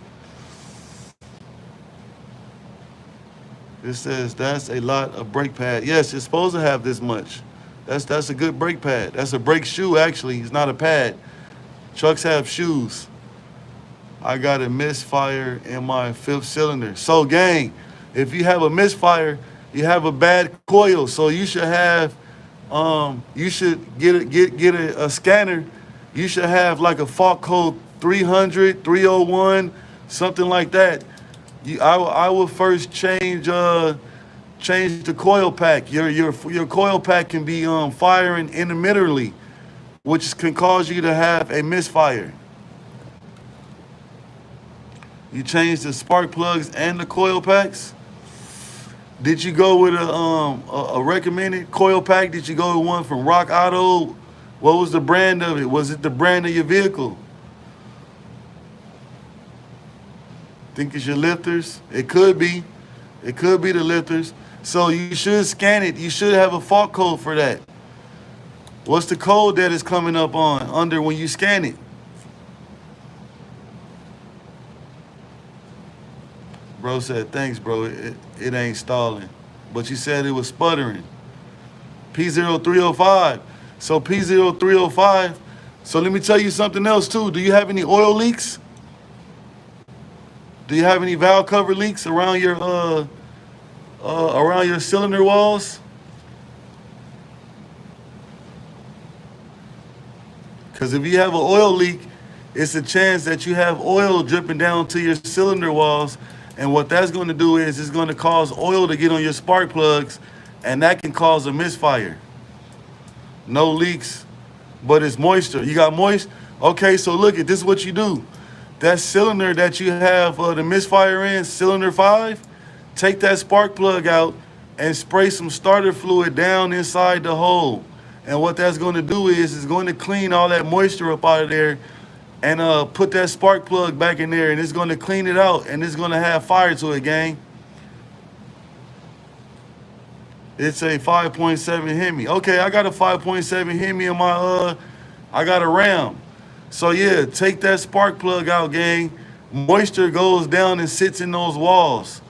It says that's a lot of brake pad. Yes, it's supposed to have this much. That's a good brake pad. That's a brake shoe, actually. It's not a pad. Trucks have shoes. I got a misfire in my 5th cylinder. So gang, if you have a misfire, you have a bad coil. So you should have, you should get a scanner. You should have like a fault code 300, 301, something like that. I will first change the coil pack. Your coil pack can be firing intermittently, which can cause you to have a misfire. You change the spark plugs and the coil packs. Did you go with a recommended coil pack? Did you go with one from Rock Auto? What was the brand of it? Was it the brand of your vehicle? Think it's your lifters? It could be. It could be the lifters. So you should scan it. You should have a fault code for that. What's the code that is coming up on under when you scan it? Bro said, thanks, bro. It ain't stalling. But you said it was sputtering. P0305. So P0305. So let me tell you something else too. Do you have any oil leaks? Do you have any valve cover leaks around your cylinder walls? Because if you have an oil leak, it's a chance that you have oil dripping down to your cylinder walls. And what that's going to do is it's going to cause oil to get on your spark plugs, and that can cause a misfire. No leaks, but it's moisture. You got moist? Okay, so look at this is what you do. That cylinder that you have the misfire in, cylinder 5, take that spark plug out and spray some starter fluid down inside the hole. And what that's going to do is it's going to clean all that moisture up out of there and put that spark plug back in there, and it's going to clean it out, and it's going to have fire to it, gang. It's a 5.7 Hemi. Okay, I got a 5.7 Hemi in my, I got a Ram. So yeah, take that spark plug out, gang. Moisture goes down and sits in those walls.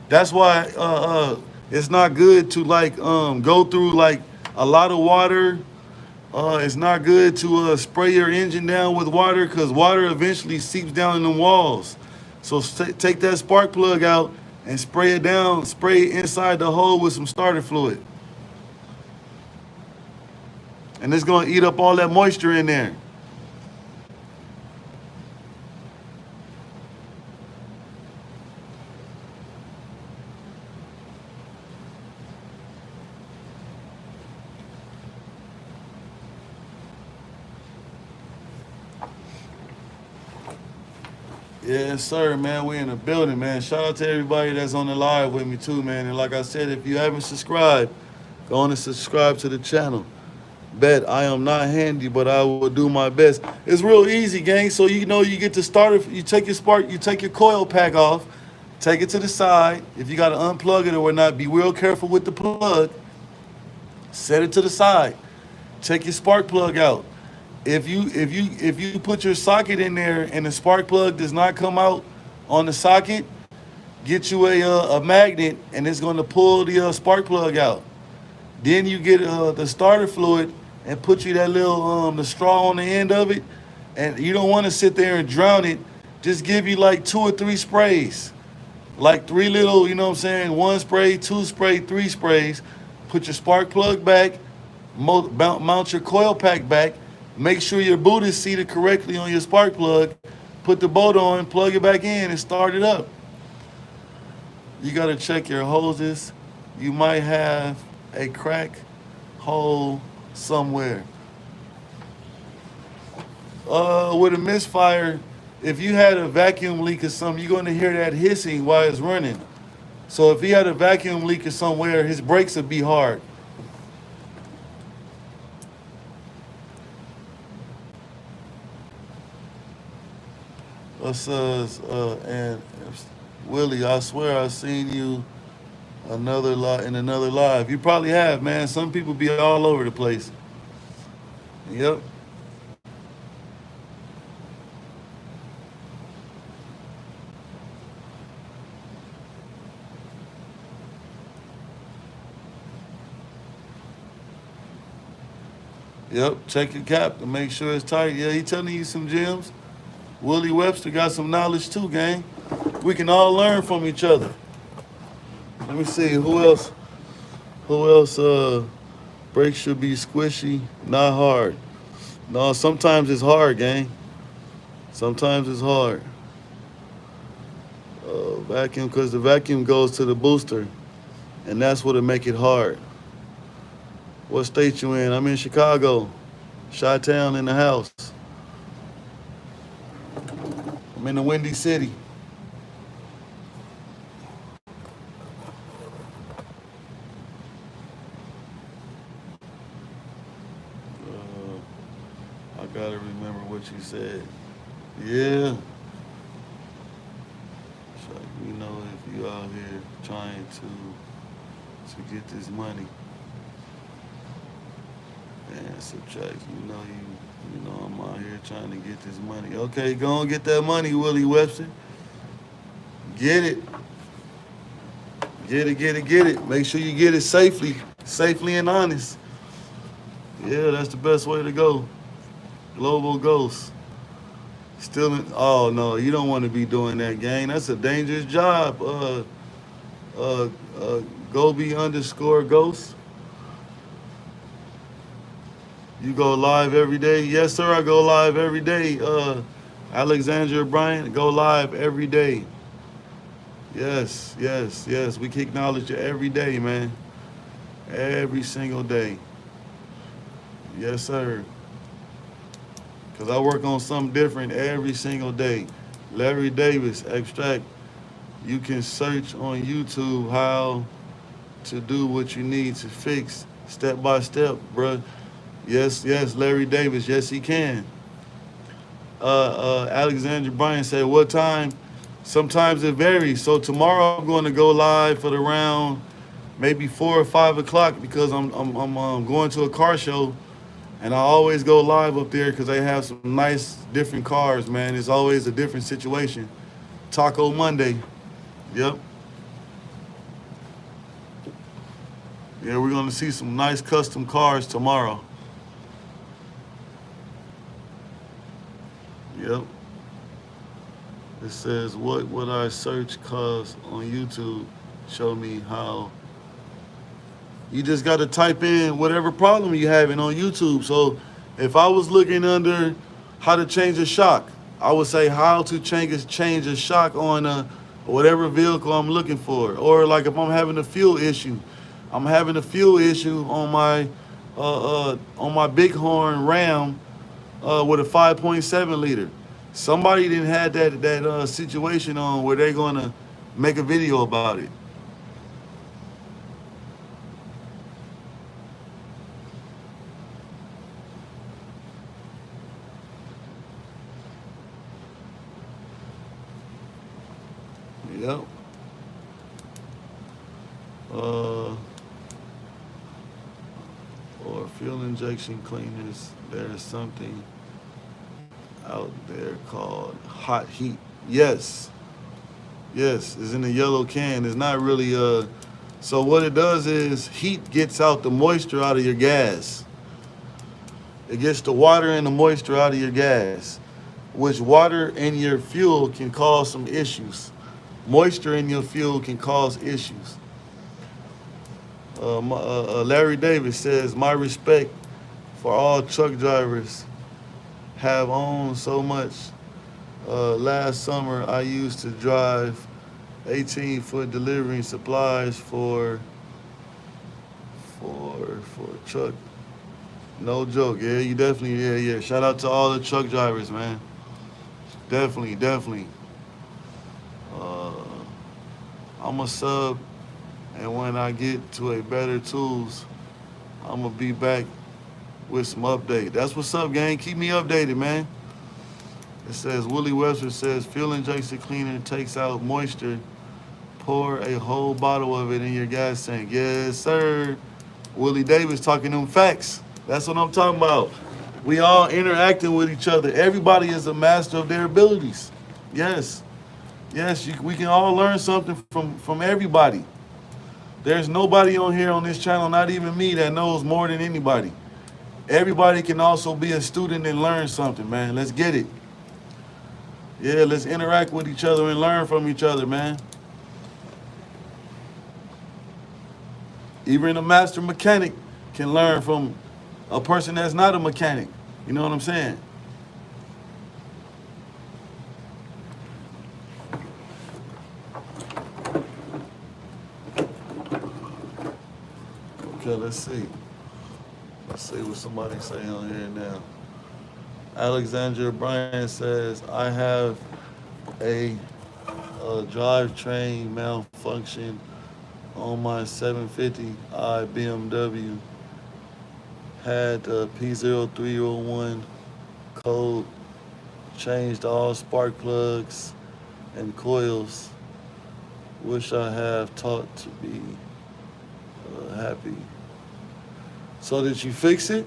That's why it's not good to like go through like a lot of water. It's not good to spray your engine down with water because water eventually seeps down in the walls. So take that spark plug out and spray it down, spray it inside the hole with some starter fluid. And it's gonna eat up all that moisture in there. Yes, sir, man. We in the building, man. Shout out to everybody that's on the live with me, too, man. And like I said, if you haven't subscribed, go on and subscribe to the channel. Bet I am not handy, but I will do my best. It's real easy, gang. So you know you get the starter, you take your coil pack off, take it to the side. If you got to unplug it or whatnot, be real careful with the plug. Set it to the side. Take your spark plug out. If you put your socket in there and the spark plug does not come out on the socket, get you a magnet and it's going to pull the spark plug out. Then you get the starter fluid and put you that little the straw on the end of it, and you don't want to sit there and drown it. Just give you like 2 or 3 sprays, like 3 little, you know what I'm saying, 1 spray, 2 spray, 3 sprays. Put your spark plug back, mount your coil pack back. Make sure your boot is seated correctly on your spark plug. Put the bolt on, plug it back in, and start it up. You got to check your hoses. You might have a crack hole somewhere. With a misfire, if you had a vacuum leak or something, you're going to hear that hissing while it's running. So if he had a vacuum leak or somewhere, his brakes would be hard. And Willie, I swear I seen you in another live. You probably have, man. Some people be all over the place. Yep. Yep. Check your cap to make sure it's tight. Yeah, he telling you some gems. Willie Webster got some knowledge too, gang. We can all learn from each other. Let me see, who else? Brakes should be squishy, not hard. No, sometimes it's hard, gang. Sometimes it's hard. Vacuum, because the vacuum goes to the booster, and that's what'll make it hard. What state you in? I'm in Chicago, Chi-Town in the house. I'm in the Windy City. I gotta remember what you said. Yeah. You out here trying to get this money and subtract. You know I'm out here trying to get this money. Okay, go and get that money, Willie Webster. Get it. Get it, get it, get it. Make sure you get it safely and honest. Yeah, that's the best way to go. Global Ghost. Oh no, you don't want to be doing that, gang. That's a dangerous job. Uh, Gobi underscore Ghost. You go live every day? Yes, sir, I go live every day. Alexandra Bryant, go live every day. Yes, yes, yes. We can acknowledge you every day, man. Every single day. Yes, sir. Because I work on something different every single day. Larry Davis, Extract. You can search on YouTube how to do what you need to fix step by step, bruh. Yes, yes, Larry Davis. Yes, he can. Alexandra Bryan said, what time? Sometimes it varies. So tomorrow I'm going to go live for the round, maybe 4 or 5 o'clock, because I'm going to a car show, and I always go live up there because they have some nice different cars, man. It's always a different situation. Taco Monday. Yep. Yeah, we're going to see some nice custom cars tomorrow. Yep. It says, what would I search cause on YouTube? Show me how. You just got to type in whatever problem you're having on YouTube. So if I was looking under how to change a shock, I would say how to change a shock on whatever vehicle I'm looking for. Or like if I'm having a fuel issue, I'm having a fuel issue on my Bighorn Ram with a 5.7 liter. Somebody didn't have that situation on where they're gonna make a video about it. Yep. Or fuel injection cleaners. There's something out there called hot heat. Yes. Yes, it's in the yellow can. It's not really so what it does is heat gets out the moisture out of your gas. It gets the water and the moisture out of your gas, which water in your fuel can cause some issues. Moisture in your fuel can cause issues. Larry Davis says, my respect for all truck drivers have owned so much. Last summer, I used to drive 18-foot delivering supplies for a truck. No joke. Yeah, you definitely, yeah. Shout out to all the truck drivers, man. Definitely. I'm a sub, and when I get to a better tools, I'm going to be back with some update. That's what's up, gang. Keep me updated, man. It says, Willie Webster says, fuel injection cleaner takes out moisture. Pour a whole bottle of it in your gas tank. Yes, sir. Willie Davis talking them facts. That's what I'm talking about. We all interacting with each other. Everybody is a master of their abilities. Yes. Yes, we can all learn something from everybody. There's nobody on here on this channel, not even me, that knows more than anybody. Everybody can also be a student and learn something, man. Let's get it. Yeah, let's interact with each other and learn from each other, man. Even a master mechanic can learn from a person that's not a mechanic. You know what I'm saying? Okay, let's see. Let's see what somebody say on here now. Alexandra Bryan says, I have a drivetrain malfunction on my 750i BMW. Had P0301 code, changed all spark plugs and coils. Wish I have taught to be happy. So did you fix it?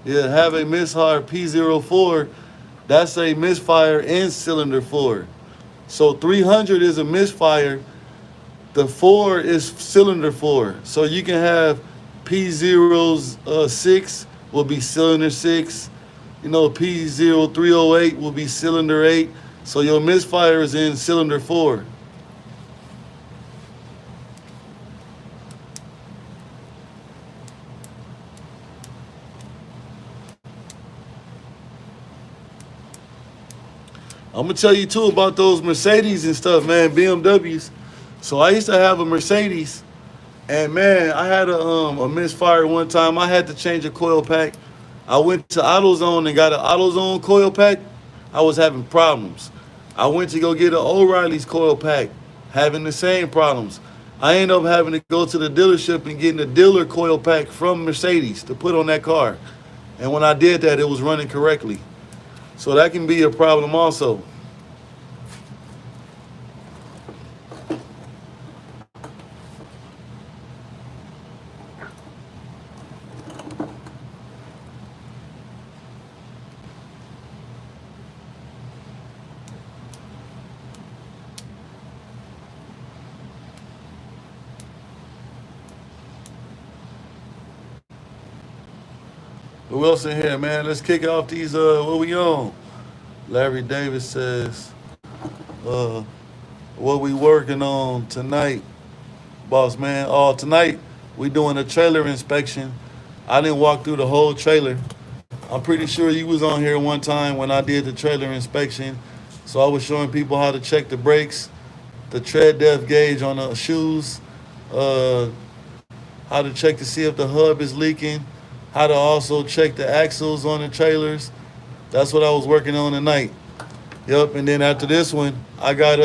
Yeah, have a misfire P04. That's a misfire in cylinder 4. So 300 is a misfire. The 4 is cylinder 4. So you can have P06 will be cylinder 6. You know, P0308 will be cylinder 8. So your misfire is in cylinder 4. I'm gonna tell you too about those Mercedes and stuff, man, BMWs. So I used to have a Mercedes, and man, I had a misfire one time. I had to change a coil pack. I went to AutoZone and got an AutoZone coil pack. I was having problems. I went to go get an O'Reilly's coil pack, having the same problems. I ended up having to go to the dealership and getting a dealer coil pack from Mercedes to put on that car. And when I did that, it was running correctly. So that can be a problem also. Who else in here, man? Let's kick off these, what we on? Larry Davis says, uh, what we working on tonight, boss man? Oh, tonight we doing a trailer inspection. I didn't walk through the whole trailer. I'm pretty sure you was on here one time when I did the trailer inspection. So I was showing people how to check the brakes, the tread depth gauge on the shoes, uh, how to check to see if the hub is leaking, how to also check the axles on the trailers. That's what I was working on tonight. Yep, and then after this one, I got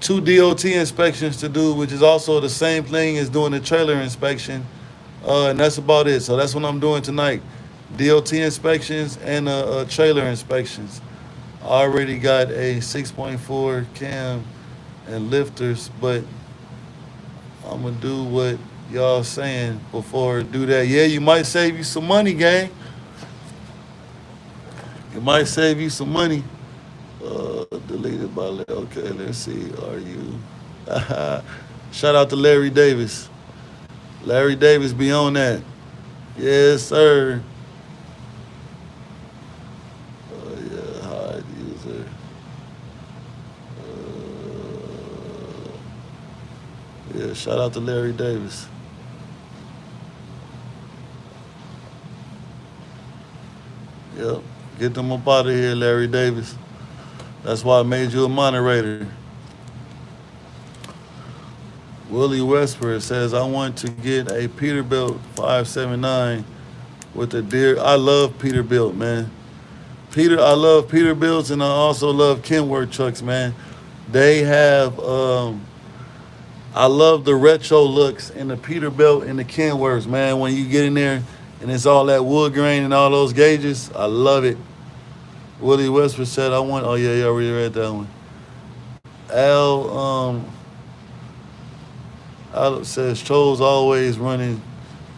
2 DOT inspections to do, which is also the same thing as doing the trailer inspection. And that's about it. So that's what I'm doing tonight. DOT inspections and trailer inspections. I already got a 6.4 cam and lifters, but I'm going to do what y'all saying before I do that. Yeah, you might save you some money, gang. It might save you some money. Deleted by Larry. Okay, let's see. Are you? Shout out to Larry Davis. Larry Davis be on that. Yes, sir. Yeah, hide user. Yeah, shout out to Larry Davis. Yep. Get them up out of here, Larry Davis. That's why I made you a moderator. Willie Westford says, I want to get a Peterbilt 579 with a deer. I love Peterbilt, man. I love Peterbilts, and I also love Kenworth trucks, man. They have, I love the retro looks in the Peterbilt and the Kenworths, man. When you get in there and it's all that wood grain and all those gauges, I love it. Willie Westford said, I want, oh yeah, I already read that one. Al says, trolls always running.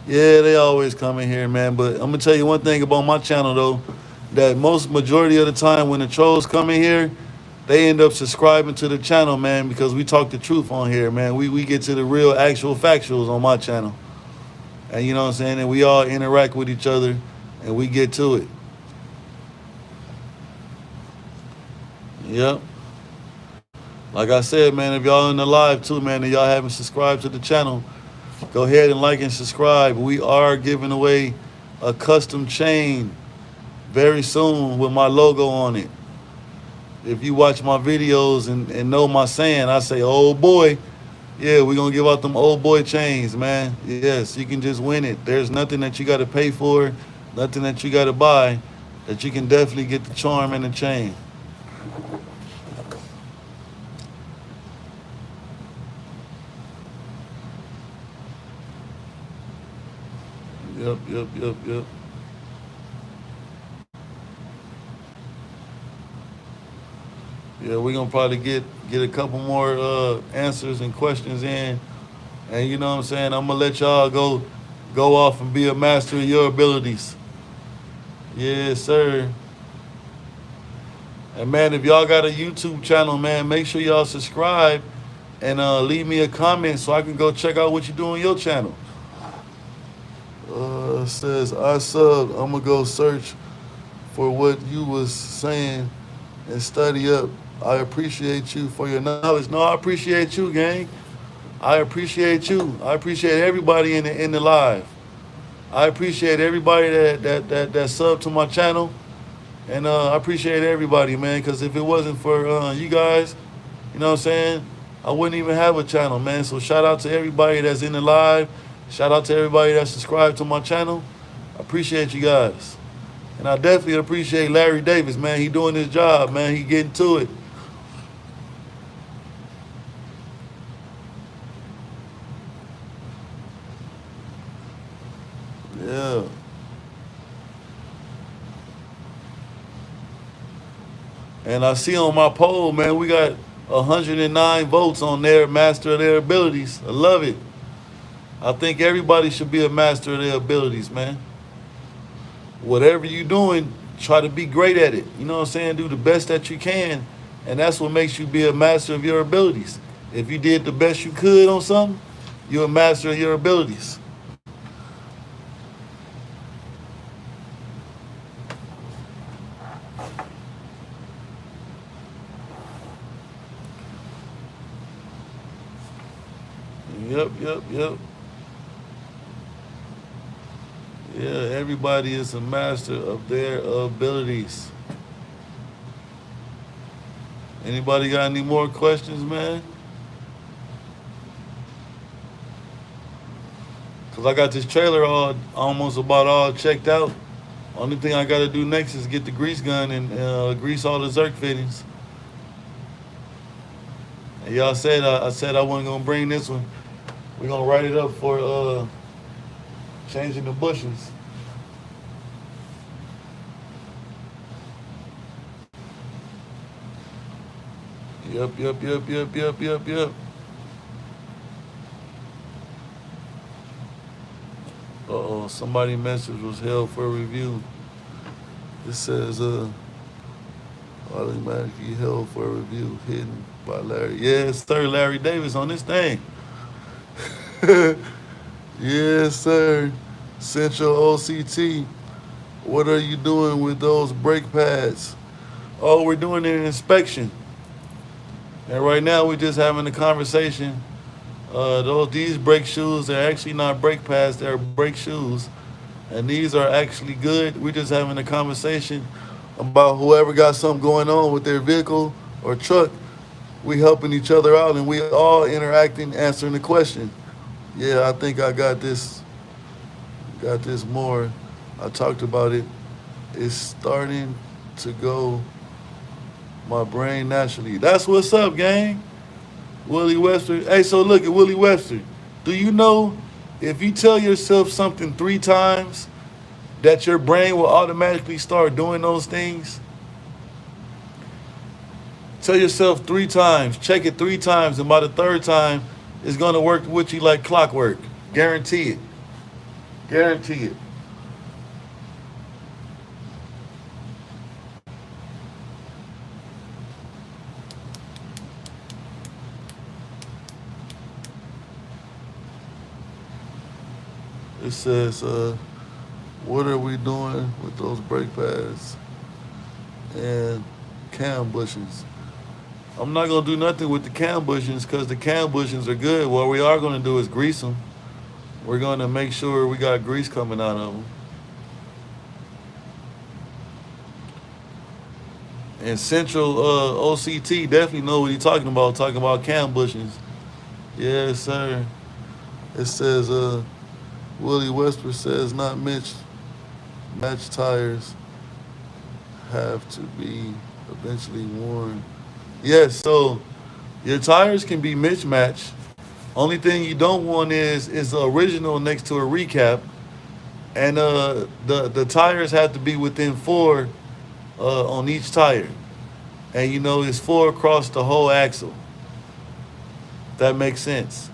Yeah, they always come in here, man. But I'm going to tell you one thing about my channel, though, that most majority of the time when the trolls come in here, they end up subscribing to the channel, man, because we talk the truth on here, man. We get to the real, actual factuals on my channel. And you know what I'm saying? And we all interact with each other, and we get to it. Yep. Like I said, man, if y'all in the live too, man, and y'all haven't subscribed to the channel, go ahead and like and subscribe. We are giving away a custom chain very soon with my logo on it. If you watch my videos and know my saying, I say, oh boy, yeah, we're going to give out them old boy chains, man. Yes, you can just win it. There's nothing that you got to pay for, nothing that you got to buy, that you can definitely get the charm and the chain. Yep. Yeah, we're gonna probably get a couple more answers and questions in, and you know what I'm saying. I'm gonna let y'all go off and be a master of your abilities. Yes, sir. And man, if y'all got a YouTube channel, man, make sure y'all subscribe and leave me a comment so I can go check out what you do on your channel. Says I sub. I'm gonna go search for what you was saying and study up. I appreciate you for your knowledge. No, I appreciate you, gang. I appreciate you. I appreciate everybody in the live. I appreciate everybody that sub to my channel, and I appreciate everybody, man. Because if it wasn't for you guys, you know what I'm saying, I wouldn't even have a channel, man. So shout out to everybody that's in the live. Shout out to everybody that subscribed to my channel. I appreciate you guys, and I definitely appreciate Larry Davis, man. He doing his job, man. He getting to it. Yeah. And I see on my poll, man, we got 109 votes on their master of their abilities. I love it. I think everybody should be a master of their abilities, man. Whatever you're doing, try to be great at it. You know what I'm saying? Do the best that you can. And that's what makes you be a master of your abilities. If you did the best you could on something, you're a master of your abilities. Yep. Yeah, everybody is a master of their abilities. Anybody got any more questions, man? Cause I got this trailer all almost about all checked out. Only thing I gotta do next is get the grease gun and grease all the Zerk fittings. And y'all said I said I wasn't gonna bring this one. We're gonna write it up for changing the bushings. Yep. Uh-oh, somebody message was held for review. It says automatically held for review, hidden by Larry. Yes, sir, Larry Davis on this thing. Yes, sir. Central OCT. What are you doing with those brake pads? Oh, we're doing an inspection. And right now we're just having a conversation. These brake shoes are actually not brake pads, they're brake shoes. And these are actually good. We're just having a conversation about whoever got something going on with their vehicle or truck. We helping each other out and we all interacting, answering the question. Yeah, I think I got this more. I talked about it. It's starting to go my brain naturally. That's what's up, gang. Willie Webster. Hey, so look at Willie Webster. Do you know if you tell yourself something 3 times, that your brain will automatically start doing those things? Tell yourself 3 times, check it 3 times, and by the third time, it's gonna work with you like clockwork. Guarantee it. Guarantee it. It says, what are we doing with those brake pads and cam bushings? I'm not gonna do nothing with the cam bushings because the cam bushings are good. What we are gonna do is grease them. We're gonna make sure we got grease coming out of them. And Central OCT definitely know what he's talking about cam bushings. Yes, sir. It says, Willie Westbrook says not match tires have to be eventually worn. Yes, so your tires can be mismatched. Only thing you don't want is the original next to a recap, and the tires have to be within 4 on each tire. and you know it's 4 across the whole axle. If that makes sense.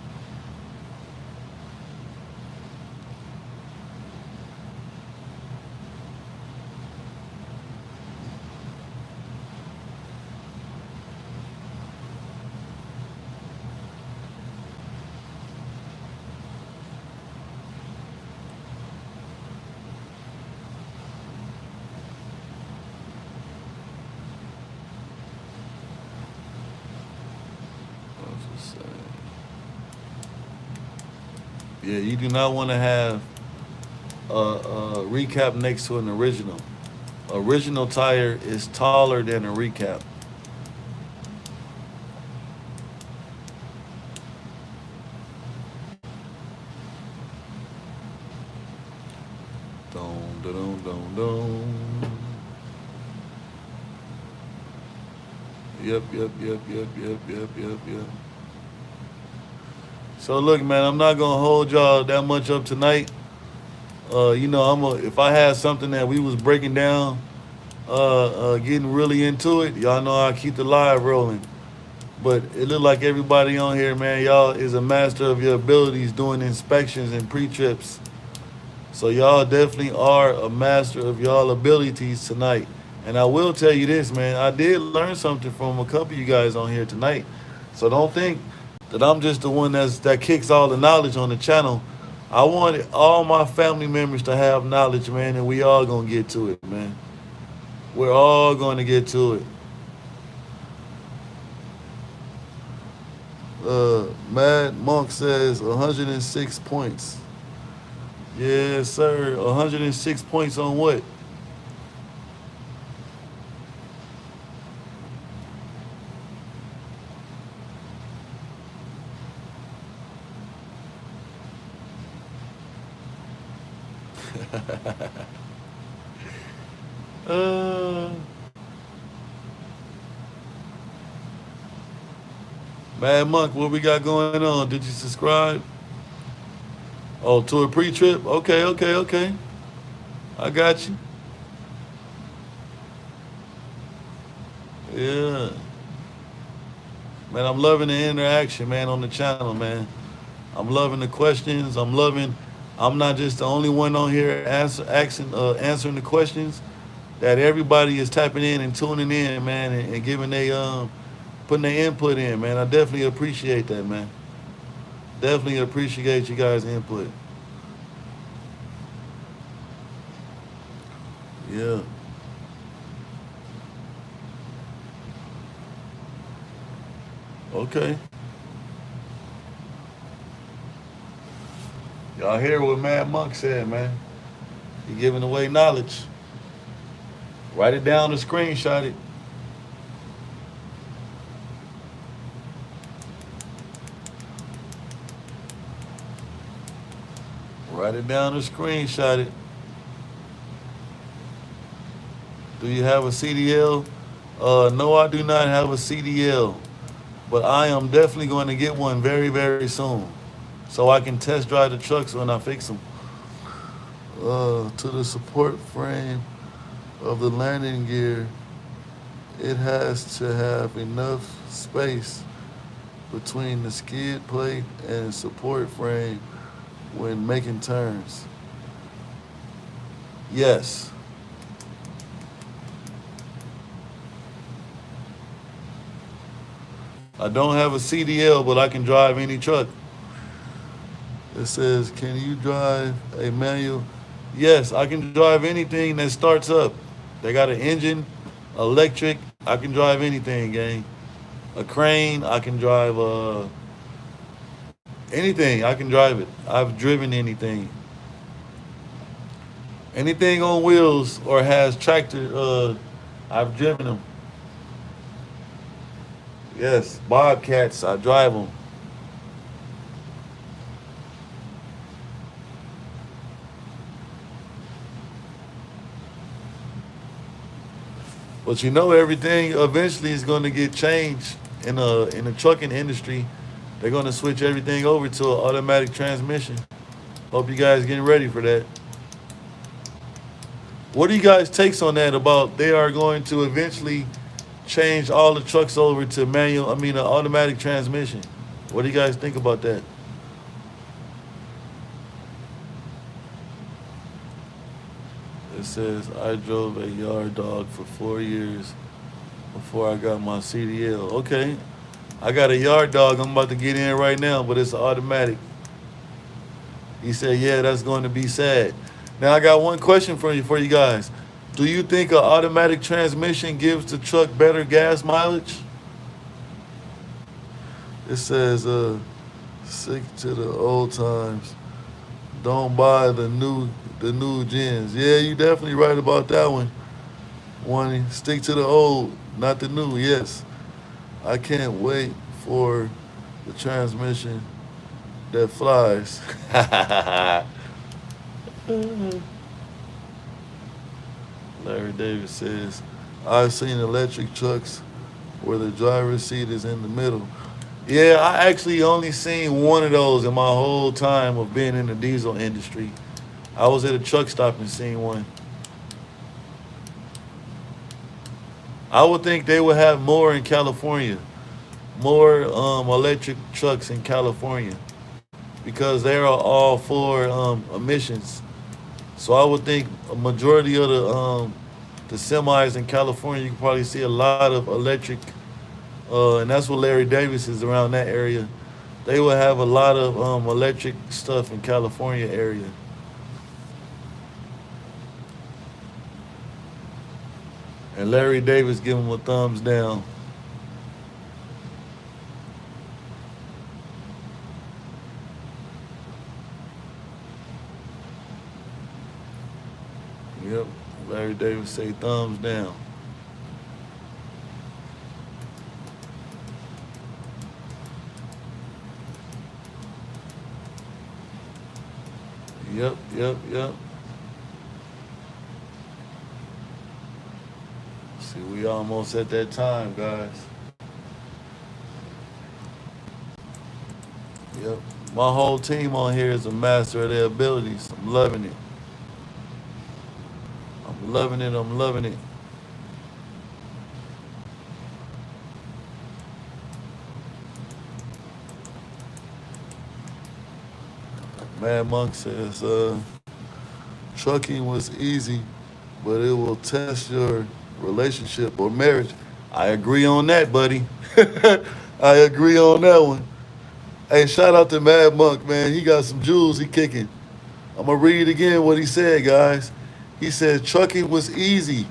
Yeah, you do not want to have a recap next to an original. Original tire is taller than a recap. Dun, dun, dun, dun. Yep. So look, man, I'm not gonna hold y'all that much up tonight. You know, if I had something that we was breaking down, getting really into it, y'all know I keep the live rolling. But it look like everybody on here, man, y'all is a master of your abilities doing inspections and pre-trips. So y'all definitely are a master of y'all abilities tonight. And I will tell you this, man, I did learn something from a couple of you guys on here tonight. So don't think that I'm just the one that kicks all the knowledge on the channel. I wanted all my family members to have knowledge, man, and we all gonna get to it, man. We're all going to get to it. Mad Monk says 106 points. Yes, sir. 106 points on what? uh, Mad Monk, what we got going on? Did you subscribe? Oh, to a pre-trip? Okay. I got you. Yeah. Man, I'm loving the interaction, man, on the channel, man. I'm loving the questions. I'm not just the only one on here answering the questions. That everybody is tapping in and tuning in, man, and giving putting their input in, man. I definitely appreciate that, man. Definitely appreciate you guys' input. Yeah. Okay. Y'all hear what Mad Monk said, man. He giving away knowledge. Write it down or screenshot it. Write it down or screenshot it. Do you have a CDL? No, I do not have a CDL, but I am definitely going to get one very, very soon, so I can test drive the trucks when I fix them. To the support frame of the landing gear, it has to have enough space between the skid plate and support frame when making turns. Yes. I don't have a CDL, but I can drive any truck. It says, can you drive a manual? Yes, I can drive anything that starts up. They got an engine, electric. I can drive anything, gang. A crane, I can drive anything. I can drive it. I've driven anything. Anything on wheels or has tractor, I've driven them. Yes, Bobcats, I drive them. But you know, everything eventually is going to get changed in the trucking industry. They're going to switch everything over to an automatic transmission. Hope you guys getting ready for that. What do you guys takes on that about they are going to eventually change all the trucks over to manual, automatic transmission. What do you guys think about that? It says, I drove a yard dog for 4 years before I got my CDL. Okay, I got a yard dog I'm about to get in right now, but it's automatic. He said, yeah, that's going to be sad. Now, I got one question for you guys. Do you think an automatic transmission gives the truck better gas mileage? It says, stick to the old times. Don't buy the new gens. Yeah, you definitely right about that one. One, stick to the old, not the new. Yes, I can't wait for the transmission that flies. Larry Davis says, I've seen electric trucks where the driver's seat is in the middle. Yeah, I actually only seen one of those in my whole time of being in the diesel industry. I was at a truck stop and seen one. I would think they would have more in California, more electric trucks in California because they are all for emissions. So I would think a majority of the semis in California, you can probably see a lot of electric, and that's what Larry Davis is around that area. They will have a lot of electric stuff in California area. And Larry Davis give him a thumbs down. Yep, Larry Davis say thumbs down. Yep. See, we almost at that time, guys. Yep. My whole team on here is a master of their abilities. I'm loving it. I'm loving it. Mad Monk says, trucking was easy, but it will test your relationship or marriage. I agree on that, buddy. I agree on that one. Hey, shout out to Mad Monk, man. He got some jewels he kicking. I'm going to read again what he said, guys. He said, trucking was easy,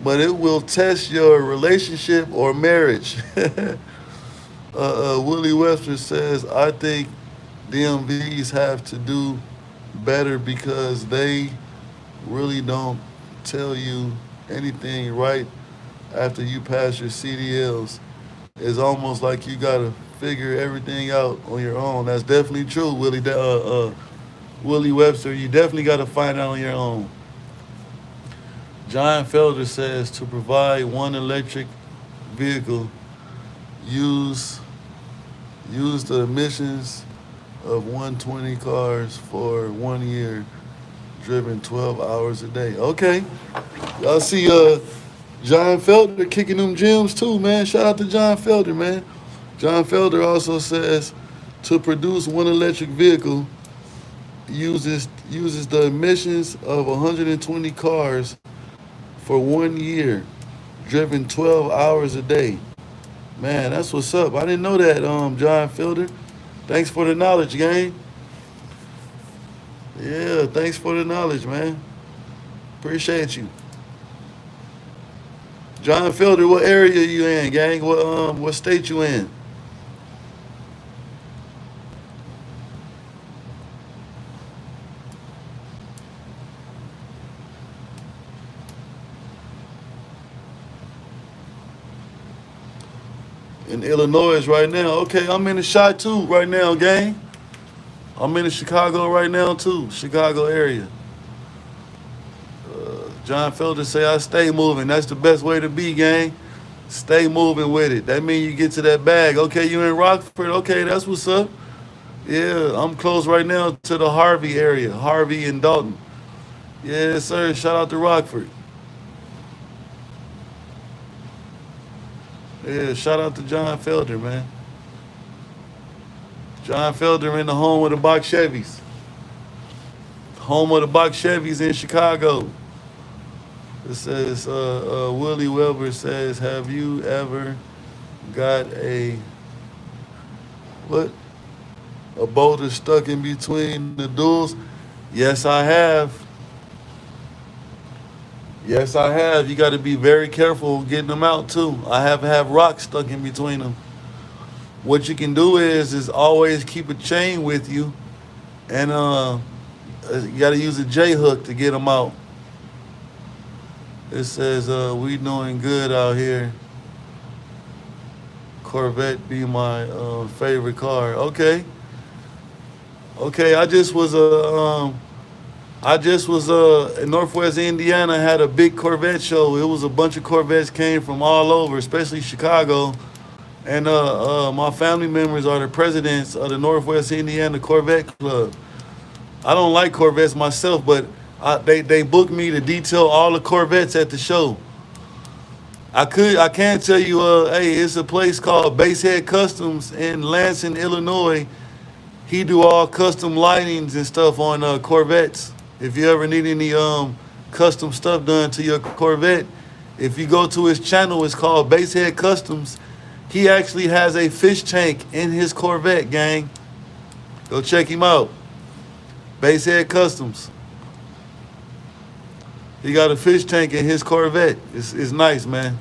but it will test your relationship or marriage. Willie Webster says, I think DMVs have to do better because they really don't tell you anything right after you pass your CDLs. It's almost like you got to figure everything out on your own. That's definitely true, Willie Webster. You definitely got to find out on your own. John Felder says to provide one electric vehicle, use the emissions of 120 cars for 1 year, driven 12 hours a day. Okay, y'all see John Felder kicking them gems too, man. Shout out to John Felder, man. John Felder also says to produce one electric vehicle uses the emissions of 120 cars for 1 year, driven 12 hours a day. Man, that's what's up. I didn't know that, John Felder. Thanks for the knowledge, gang. Yeah, thanks for the knowledge, man. Appreciate you. John Felder, what area you in, gang? What state you in? In Illinois right now. Okay, I'm in the shot too right now, gang. I'm in the Chicago right now too, Chicago area. John Felder say I stay moving. That's the best way to be, gang. Stay moving with it. That means you get to that bag. Okay, you in Rockford. Okay, that's what's up. Yeah, I'm close right now to the Harvey area, Harvey and Dalton. Yes, sir. Shout out to Rockford. Yeah, shout out to John Felder, man. John Felder in the home of the box Chevys. Home of the box Chevys in Chicago. It says, Willie Wilbur says, have you ever got what? A boulder stuck in between the duals? Yes, I have. Yes, I have. You got to be very careful getting them out too. I have rocks stuck in between them. What you can do is always keep a chain with you, and you got to use a J hook to get them out. It says we doing good out here. Corvette be my favorite car. Okay. Okay, I just was in Northwest Indiana, had a big Corvette show. It was a bunch of Corvettes came from all over, especially Chicago. And my family members are the presidents of the Northwest Indiana Corvette Club. I don't like Corvettes myself, but they booked me to detail all the Corvettes at the show. I can't tell you, hey, it's a place called Basehead Customs in Lansing, Illinois. He do all custom lightings and stuff on Corvettes. If you ever need any custom stuff done to your Corvette, if you go to his channel, it's called Basehead Customs. He actually has a fish tank in his Corvette, gang. Go check him out. Basehead Customs. He got a fish tank in his Corvette. It's nice, man.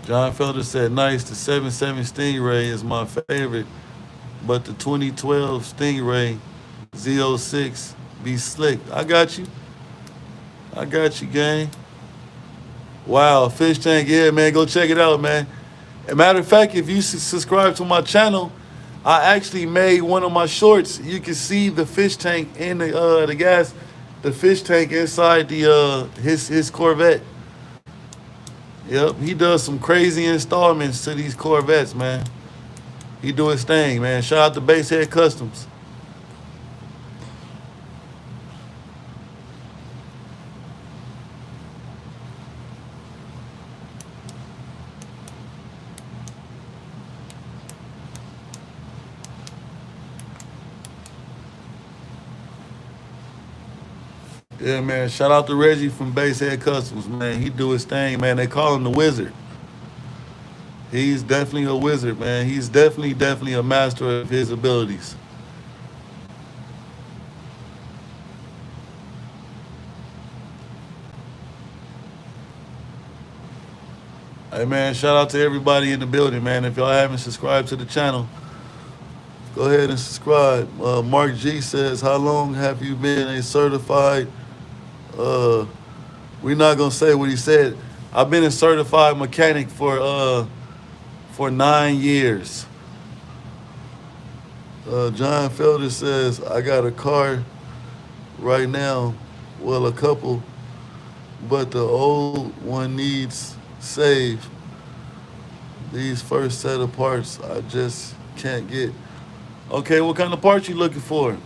John Felder said, nice, the 77 Stingray is my favorite, but the 2012 Stingray Z06 be slick. I got you. I got you, gang. Wow, fish tank, yeah, man, go check it out, man. As a matter of fact, if you subscribe to my channel, I actually made one of my shorts. You can see the fish tank in the fish tank inside the his Corvette. Yep, he does some crazy installments to these Corvettes, man. He do his thing, man. Shout out to Basehead Customs. Yeah, man. Shout out to Reggie from Basehead Customs, man. He do his thing, man. They call him the Wizard. He's definitely a wizard, man. He's definitely a master of his abilities. Hey, man, shout out to everybody in the building, man. If y'all haven't subscribed to the channel, go ahead and subscribe. Mark G says, how long have you been a certified we're not gonna say what he said. I've been a certified mechanic for 9 years. John Felder says, I got a car right now, well, a couple, but the old one needs save. These first set of parts I just can't get. Okay, what kind of parts you looking for?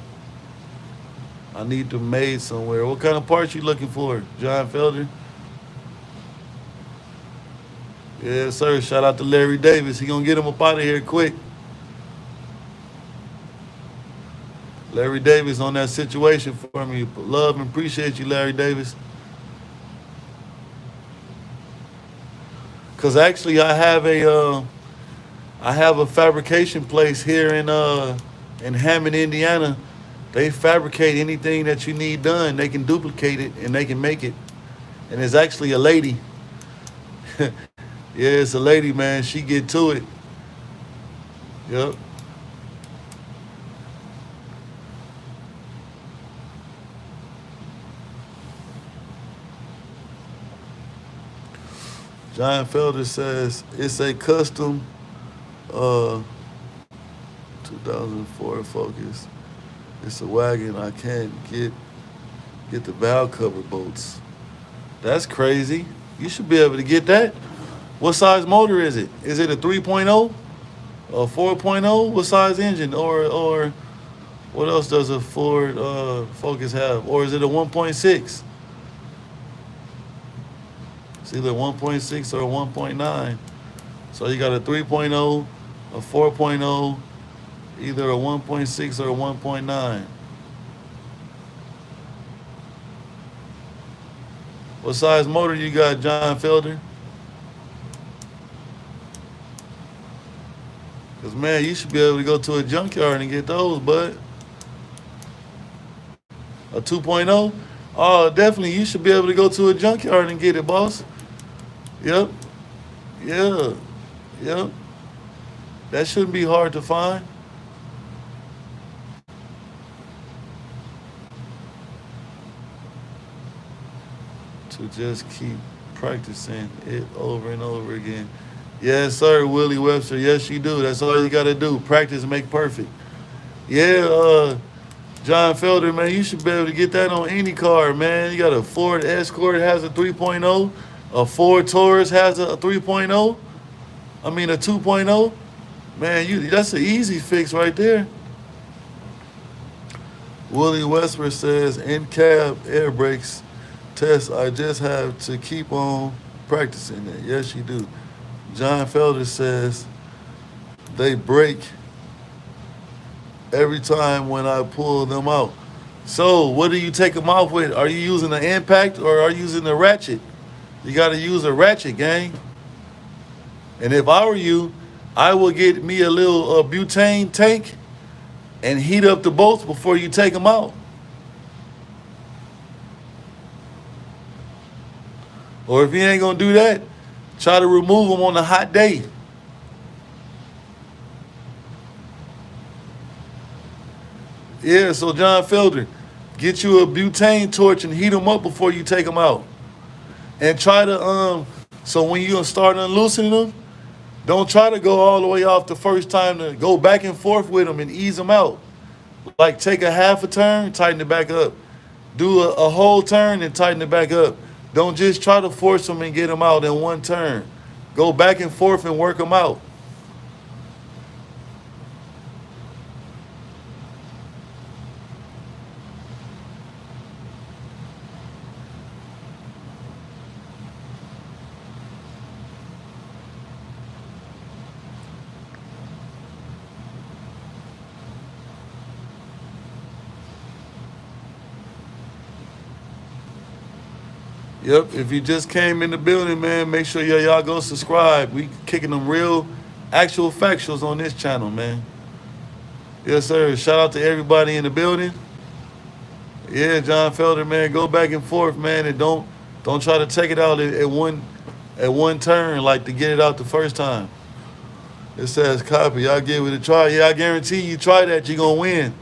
I need them made somewhere. What kind of parts you looking for, John Felder? Yes, sir. Shout out to Larry Davis. He gonna get him up out of here quick. Larry Davis on that situation for me. Love and appreciate you, Larry Davis. Cause actually I have a fabrication place here in Hammond, Indiana. They fabricate anything that you need done. They can duplicate it and they can make it. And it's actually a lady. Yeah, it's a lady, man. She get to it. Yep. John Felder says it's a custom 2004 Focus. It's a wagon. I can't get the valve cover bolts. That's crazy. You should be able to get that. What size motor is it? Is it a 3.0? A 4.0? What size engine? Or what else does a Ford Focus have? Or is it a 1.6? It's either 1.6 or 1.9. So you got a 3.0, a 4.0, either a 1.6 or a 1.9. What size motor you got, John Felder? Because, man, you should be able to go to a junkyard and get those, bud. A 2.0? Oh, definitely, you should be able to go to a junkyard and get it, boss. Yep. Yeah. Yep. That shouldn't be hard to find. To just keep practicing it over and over again. Yes, sir, Willie Webster. Yes, you do. That's all you got to do. Practice make perfect. Yeah, John Felder, man, you should be able to get that on any car, man. You got a Ford Escort has a 3.0. A Ford Taurus has a 3.0. I mean, a 2.0. Man, that's an easy fix right there. Willie Westbrook says, in-cab air brakes test, I just have to keep on practicing that. Yes, you do. John Felder says, they break every time when I pull them out. So what do you take them off with? Are you using the impact or are you using the ratchet? You got to use a ratchet, gang. And if I were you, I would get me a little butane tank and heat up the bolts before you take them out. Or if you ain't going to do that, try to remove them on a hot day. Yeah, so John Felder, get you a butane torch and heat them up before you take them out. And try to, so when you start unloosening them, don't try to go all the way off the first time. To go back and forth with them and ease them out. Like take a half a turn, tighten it back up. Do a whole turn and tighten it back up. Don't just try to force them and get them out in one turn. Go back and forth and work them out. Yep, if you just came in the building, man, make sure y'all go subscribe. We kicking them real, actual factuals on this channel, man. Yes, sir. Shout out to everybody in the building. Yeah, John Felder, man, go back and forth, man, and don't try to take it out at one turn like to get it out the first time. It says copy. Y'all give it a try. Yeah, I guarantee you try that, you're gonna win.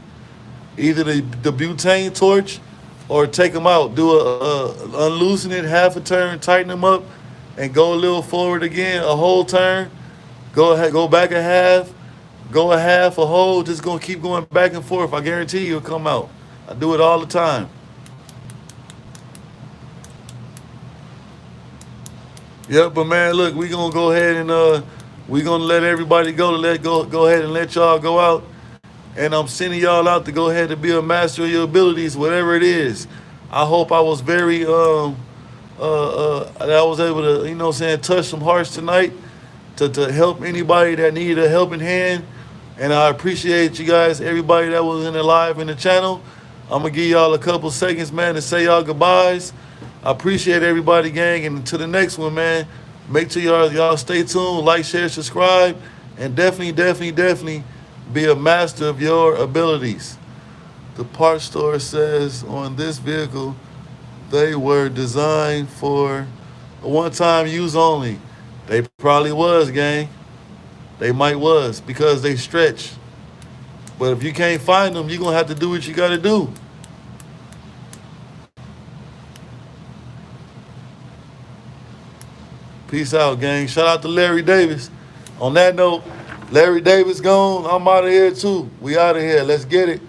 Either the butane torch or take them out. Do unloosen it, half a turn, tighten them up, and go a little forward again, a whole turn. Go back a half, go a half, a whole. Just gonna keep going back and forth. I guarantee you it'll come out. I do it all the time. Yep, but man, look, we gonna go ahead and we gonna let everybody go. Go ahead and let y'all go out. And I'm sending y'all out to go ahead and be a master of your abilities, whatever it is. I hope I was very, that I was able to, you know what I'm saying, touch some hearts tonight to help anybody that needed a helping hand. And I appreciate you guys, everybody that was in the live in the channel. I'm going to give y'all a couple seconds, man, to say y'all goodbyes. I appreciate everybody, gang. And to the next one, man, make sure y'all stay tuned, like, share, subscribe, and definitely be a master of your abilities. The parts store says on this vehicle, they were designed for a one-time use only. They probably was, gang. They might was because they stretch. But if you can't find them, you're going to have to do what you got to do. Peace out, gang. Shout out to Larry Davis. On that note, Larry Davis gone. I'm out of here too. We out of here. Let's get it.